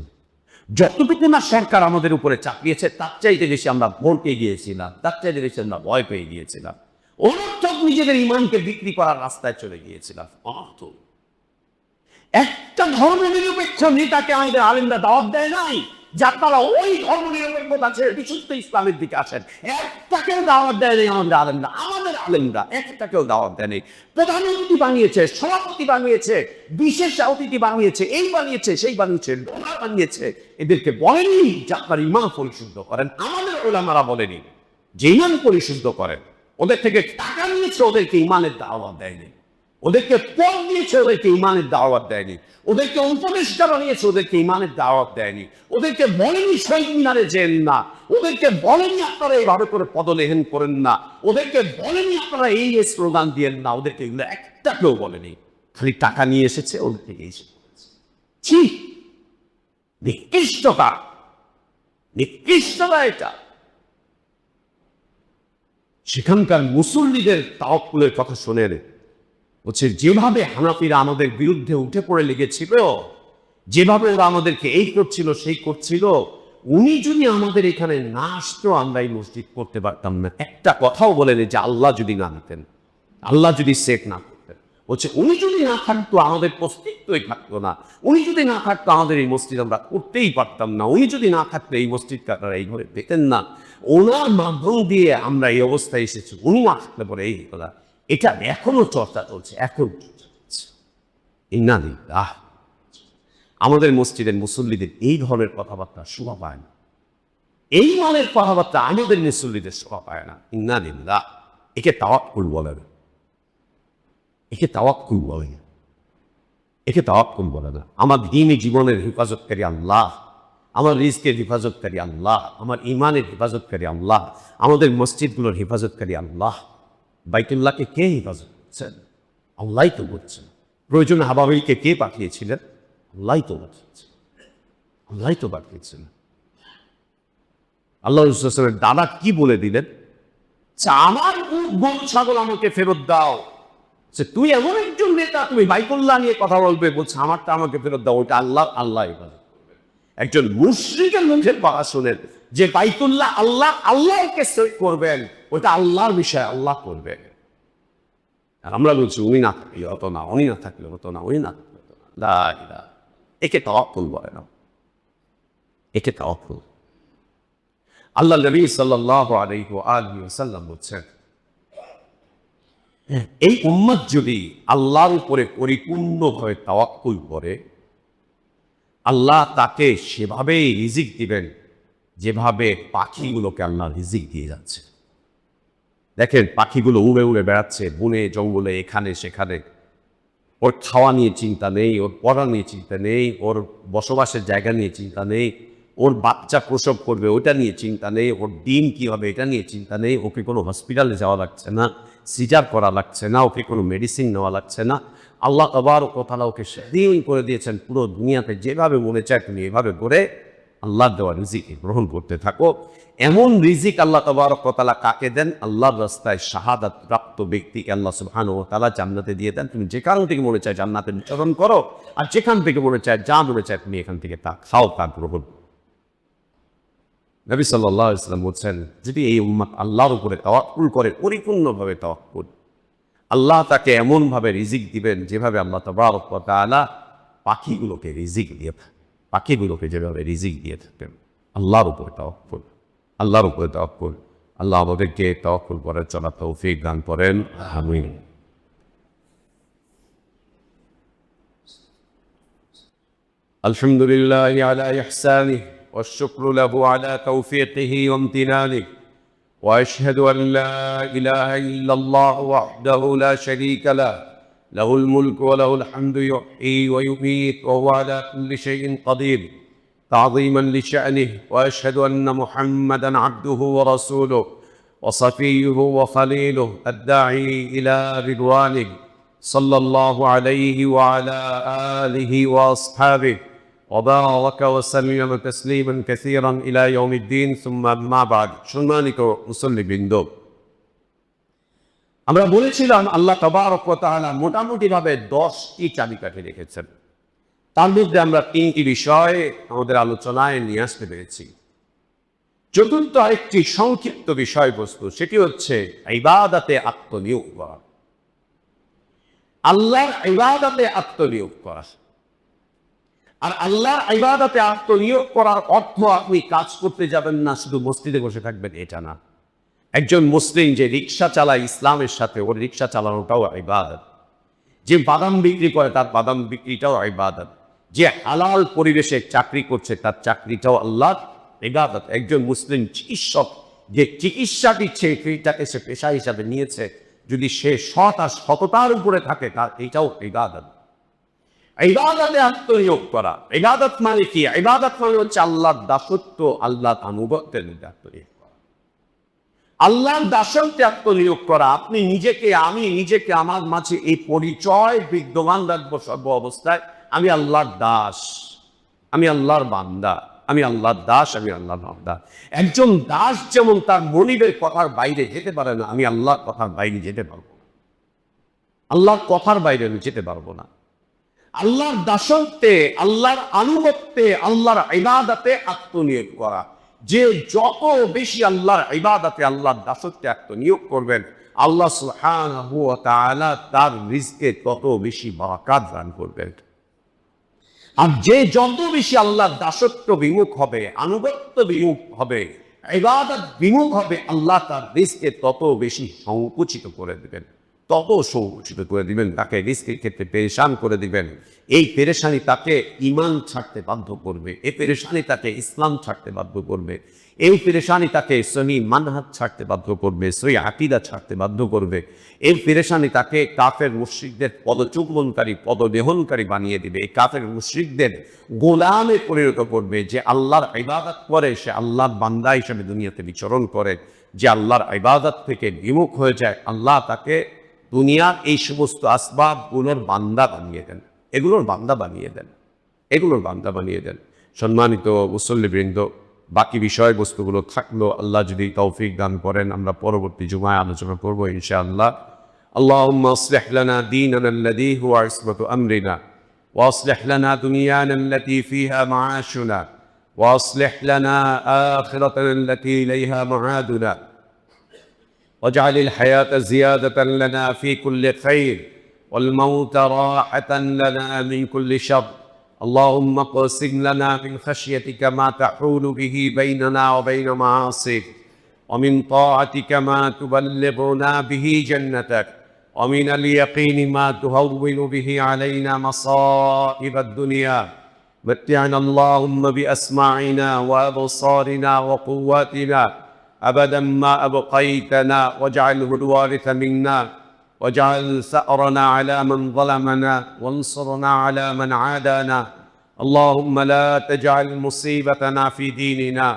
যতটুকু না সরকার আমাদের উপরে চাপিয়েছে তার চাইতে বেশি আমরা ভরকে গিয়েছিলাম, তার চাইতে বেশি আমরা ভয় পেয়ে গিয়েছিলাম, অনর্থক নিজেদের ইমানকে বিক্রি করার রাস্তায় চলে গিয়েছিলাম। অনর্থক একটা ধর্মনিরপেক্ষ নেতাকে আমাদের আলেমরা দাওয়াত দেয় নাই, যার তারা ওই ধর্মনিরপেক্ষতা ছেড়ে বিশুদ্ধ ইসলামের দিকে আসেন, একটাকেও দাওয়াত দেয় নেই আমাদের আলেমরা একটাকেও দাওয়াত দেয় নেই। প্রধান অতিথি বানিয়েছে, সভাপতি বানিয়েছে, বিশেষ অতিথি বানিয়েছে, এই বানিয়েছে, সেই বানিয়েছে, ডোনার বানিয়েছে, এদেরকে বলেনি যে আপনার ইমান পরিশুদ্ধ করেন। আমাদের ওলামারা বলেনি যে ইমান পরিশুদ্ধ করেন, ওদের থেকে টাকা নিয়েছে, ওদেরকে ইমানের দাওয়াত দেয়নি, ওদেরকে পদ দিয়েছে, ওদেরকে ইমানের দাওয়াত দেয়নি, ওদেরকে উপদেষ্টা বানিয়েছে, ওদেরকে ইমানের দাওয়াত দেয়নি, ওদেরকে বলেনি শহীদ মিনারে যেন না, ওদেরকে বলেনি আপনারা এইভাবে করে পদলেহন করেন না, ওদেরকে বলেনি আপনারা এই স্লোগান দিয়েন না, ওদেরকে এগুলো একটাকেও বলেনি। খালি টাকা নিয়ে এসেছে, ওদের থেকে এসে ঠিক নিকৃষ্টতা, নিকৃষ্টতা এটা। সেখানকার মুসল্লিদের তাওয়াক্কুলের কথা শোনেন, বলছে যেভাবে হানাফিরা আমাদের বিরুদ্ধে উঠে পড়ে লেগেছিল, যেভাবে ওরা আমাদেরকে এই করছিল সেই করছিল, উনি যদি আমাদের এখানে না আসতো আমরা এই মসজিদ করতে পারতাম না। একটা কথাও বলেন যে আল্লাহ যদি না নিতেন, আল্লাহ যদি সেট না করতেন, বলছে উনি যদি না থাকতো আমাদের অস্তিত্বই থাকতো না, উনি যদি না থাকতো আমাদের এই মসজিদ আমরা করতেই পারতাম না, উনি যদি না থাকতো এই মসজিদকে আপনারা এইভাবে পেতেন না, ওনার মাধ্যম দিয়ে আমরা এই অবস্থায় এসেছি, উনি না থাকলে পরে এই কথা। এটা এখনো চর্চা চলছে, এখন আমাদের মসজিদের মুসল্লিদের এই ধরনের কথাবার্তা শোভা পায় না, এই মানের কথাবার্তা আমাদের মুসল্লিদের শোভা পায় না। ইন্নালিল্লাহ, একে তাওয়াক্কুল বলে না, একে তাওয়াক্কুল বলে না, একে তাওয়াক্কুল বলে না। আমার দ্বীনি জীবনের হেফাজতকারী আল্লাহ, আমার রিজকের হেফাজতকারী আল্লাহ, আমার ইমানের হেফাজতকারী আল্লাহ, আমাদের মসজিদগুলোর হেফাজতকারী আল্লাহ। বাইতুল্লাহকে কে হেফাজত করছেন? আল্লাহই তো করছেন। প্রয়োজন হাবাবিলকে কে পাঠিয়েছিলেন? আল্লাহই তো পাঠিয়েছেন, আল্লাহই তো পাঠিয়েছেন। আল্লাহ রাসূলের দাদা কি বলে দিলেন? আমার গরু ছাগল আমাকে ফেরত দাও। তুই এমন একজন নেতা, তুমি বাইতুল্লাহ নিয়ে কথা বলবে, বলছে আমারটা আমাকে ফেরত দাও, ওইটা আল্লাহ, আল্লাহ হেফাজত করবে। একজন মুশরিকের মুখের কথা শোনেন যে বাইতুল্লাহ আল্লাহ, আল্লাহকে সই করবেন, ওটা আল্লাহর বিষয়, আল্লাহ করবেন। আর আমরা বলছি উনি না থাকলে হতো না, উনি না থাকলে হতো না, উনি না থাকলে হতো না। একে তাওয়াক্কুল বলে না, একে তাওয়াক্কুল। আল্লাহ নবী সাল্লাল্লাহু আলাইহি ওয়াসাল্লাম বলছেন, এই উম্মত যদি আল্লাহর উপরে পরিপূর্ণভাবে তাওয়াক্কুল করে, আল্লাহ তাকে সেভাবেই রিজিক দিবেন যেভাবে পাখিগুলোকে আল্লাহ রিজিক দিয়ে যাচ্ছে। দেখেন পাখিগুলো উড়ে উড়ে বেড়াচ্ছে বনে জঙ্গলে, এখানে সেখানে, ওর খাওয়া নিয়ে চিন্তা নেই, ওর পড়া নিয়ে চিন্তা নেই, ওর বসবাসের জায়গা নিয়ে চিন্তা নেই, ওর বাচ্চা প্রসব করবে ওটা নিয়ে চিন্তা নেই, ওর ডিম কী হবে এটা নিয়ে চিন্তা নেই, ওকে কোনো হসপিটালে যাওয়া লাগছে না, সিজার করা লাগছে না, ওকে কোনো মেডিসিন নেওয়া লাগছে না। আল্লাহ তাবারক ওয়া তাআলা ওকে স্বাধীন করে দিয়েছেন, পুরো দুনিয়াতে যেভাবে মনে চায় তুমি এভাবে করে আল্লাহ দেওয়া রিজিক গ্রহণ করতে থাকো। এমন রিজিক আল্লাহ তাবারক ওয়া তাআলা কাকে দেন? আল্লাহর রাস্তায় শাহাদাত প্রাপ্ত ব্যক্তিকে আল্লাহ সুবহানাহু ওয়া তাআলা জান্নাতে দিয়ে দেন। তুমি যেখান থেকে মনে চায় জান্নাতে বিচরণ করো, আর যেখান থেকে মনে চায় যা মনে চায় তুমি এখান থেকে তা খাও, তা গ্রহণ। নবী সাল্লাল্লাহু আলাইহি ওয়াসাল্লাম বলছেন, যদি এই উম্মত আল্লাহর উপরে তাওয়াক্কুল করে, পরিপূর্ণভাবে তাওয়াক্কুল, আল্লাহ তাকে এমনভাবে রিজিক দিবেন যেভাবে আল্লাহ তাবারক ওয়া তাআলা পাখিগুলোকে রিজিক দিয়ে থাকেন, পাখিগুলোকে যেভাবে রিজিক দিয়ে থাকেন। আল্লাহর উপরে তাওয়াক্কুল, আল্লাহর উপরে তাওয়াক্কুল। আল্লাহ আমাদেরকে তাওয়াক্কুল করার চলার তৌফিক দান করেন, আমিন। আলহামদুলিল্লাহি আলা ইহসানিহি والشكر له على توفيقه وامتنانه وأشهد أن لا إله إلا الله وحده لا شريك له له الملك وله الحمد يحيي ويميت وهو على كل شيء قدير تعظيما لشأنه وأشهد أن محمدا عبده ورسوله وصفيه وخليله الداعي إلى رضوانه صلى الله عليه وعلى آله وأصحابه وبارك وسلم تسليما كثيرا إلى يوم الدين ثم أما بعد সম্মানিত মুসল্লিবৃন্দ, আমরা বলেছিলাম আল্লাহ তাবারক ওয়া তাআলা মোটামুটি ভাবে 10টি চাবিকাঠি রেখেছেন। তার মধ্যে আমরা 3টি বিষয় আমাদের আলোচনায় নিয়ে আসতে পেরেছি। চতুর্থ আরেকটি সংক্ষিপ্ত বিষয়বস্তু, সেটি হচ্ছে ইবাদতে আত্মনিয়োগ করা। আল্লাহর ইবাদতে আত্মনিয়োগ করা। আর আল্লাহর ইবাদতে আত্মনিয়োগ করার অর্থ আপনি কাজ করতে যাবেন না, শুধু মসজিদে বসে থাকবেন, এটা না। একজন মুসলিম যে রিক্সা চালায় ইসলামের সাথে, ওর রিক্সা চালানোটাও ইবাদত। যে বাদাম বিক্রি করে তার বাদাম বিক্রিটাও ইবাদত। যে হালাল পরিবেশে চাকরি করছে তার চাকরিটাও আল্লাহর ইবাদত। একজন মুসলিম চিকিৎসক যে চিকিৎসা দিচ্ছে এটাকে সে পেশা হিসাবে নিয়েছে, যদি সে সৎ আর সততার উপরে থাকে তার এটাও ইবাদত। ইবাদতে আত্মনিয়োগ করা। ইবাদত মানে কি? ইবাদত মানে হচ্ছে আল্লাহর দাসত্ব, আল্লাহর আনুগত্যের মধ্যে আত্মনিয়োগ করা। আল্লাহর দাসত্বে আত্মনিয়োগ করা। আপনি নিজেকে, আমি নিজেকে, আমার মাঝে এই পরিচয় বিদ্যমান রাখবো সর্ব অবস্থায়, আমি আল্লাহর দাস, আমি আল্লাহর বান্দা, আমি আল্লাহর দাস, আমি আল্লাহর বান্দা। একজন দাস যেমন তার মনিবের কথার বাইরে যেতে পারে না, আমি আল্লাহর কথার বাইরে যেতে পারবো না। আল্লাহর কথার বাইরে আমি যেতে পারবো না। আল্লাহর দাসত্বে, আল্লাহর আনুগত্যে, আল্লাহর ইবাদতে আত্মনিয়োগ করা। যে যত বেশি আল্লাহর ইবাদতে, আল্লাহর দাসত্বে আত্মনিয়োগ করবেন, আল্লাহ সুবহানাহু ওয়া তাআলা তার রিজকে তত বেশি বারাকাত দান করবেন। আর যে যত বেশি আল্লাহর দাসত্ব বিমুখ হবে, আনুগত্য বিমুখ হবে, ইবাদত বিমুখ হবে, আল্লাহ তার রিজকে তত বেশি সংকুচিত করে দেবেন, তত সংকুচিত করে দিবেন, তাকে রিজকের ক্ষেত্রে পেরেশান করে দিবেন। এই পেরেশানি তাকে ঈমান ছাড়তে বাধ্য করবে, এই পেরেশানি তাকে ইসলাম ছাড়তে বাধ্য করবে, এই পেরেশানি তাকে সহি মানহাজ ছাড়তে বাধ্য করবে, সহি আকীদা ছাড়তে বাধ্য করবে। এই পেরেশানি তাকে কাফের মুশরিকদের পদচুম্বনকারী, পদদেহনকারী বানিয়ে দিবে। এই কাফের মুশরিকদের গোলামে পরিণত করবে। যে আল্লাহর ইবাদত করে সে আল্লাহর বান্দা হিসেবে দুনিয়াতে বিচরণ করে, যে আল্লাহর ইবাদত থেকে বিমুখ হয়ে যায়, আল্লাহ তাকে দুনিয়ার এই সমস্ত আসবাবগুলোর বান্দা বানিয়ে দেন, এগুলোর বান্দা বানিয়ে দেন, এগুলোর বান্দা বানিয়ে দেন। সম্মানিত মুসল্লিবৃন্দ, বাকি বিষয়বস্তুগুলো থাকলো, আল্লাহ যদি তৌফিক দান করেন আমরা পরবর্তী জুমায় আলোচনা করব ইনশাআল্লাহ। আল্লাহুম্মা আসলিহ লানা দীনানা আল্লাযী হুয়া ইসমাতু আমরিনা ওয়া আসলিহ লানা দুনিয়ানা আল্লাতী ফীহা মাআশুনা ওয়া আসলিহ লানা আখিরাতানা আল্লাতী ইলাইহা মাআদুনা واجعل الحياة زيادة لنا في كل خير والموت راحة لنا من كل شر. اللهم اقسم لنا من خشيتك ما تحول به بيننا وبين معاصيك، ومن طاعتك ما تبلغنا به جنتك، ومن اليقين ما تهون به علينا مصائب الدنيا. متعنا اللهم بأسماعنا وأبصارنا وقواتنا أبدا ما أبقيتنا، واجعله الوارث منا، واجعل ثأرنا على من ظلمنا، وانصرنا على من عادانا. اللهم لا تجعل مصيبتنا في ديننا،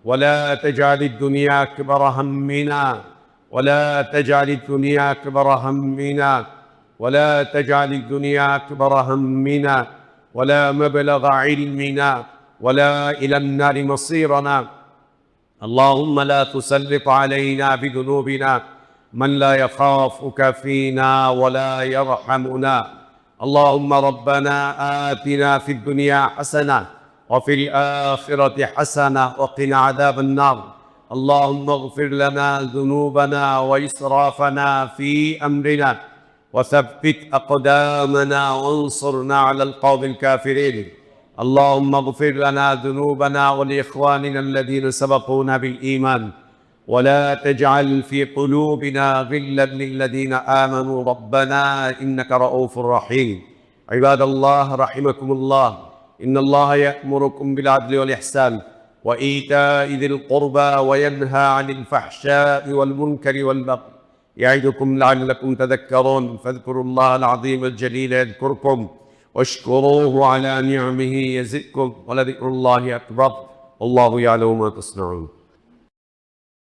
ولا تجعل الدنيا أكبر همنا، ولا تجعل الدنيا أكبر همنا، ولا تجعل الدنيا أكبر همنا، ولا مبلغ علمنا، ولا إلى النار مصيرنا. اللهم لا تسلط علينا بذنوبنا من لا يخافك فينا ولا يرحمنا. اللهم ربنا آتنا في الدنيا حسنة وفي الآخرة حسنة وقنا عذاب النار. اللهم اغفر لنا ذنوبنا وإسرافنا في أمرنا وثبت أقدامنا وانصرنا على القوم الكافرين. اللهم اغفر لنا ذنوبنا ولإخواننا الذين سبقونا بالإيمان، ولا تجعل في قلوبنا غلا للذين آمنوا ربنا إنك رؤوف رحيم. عباد الله رحمكم الله، إن الله يأمركم بالعدل والإحسان وإيتاء ذي القربى وينهى عن الفحشاء والمنكر والبغي يعظكم لعلكم تذكرون فاذكروا الله العظيم الجليل يذكركم واشكروه على نعمه يزدكم ولذكر الله أكبر والله يعلم ما تصنعون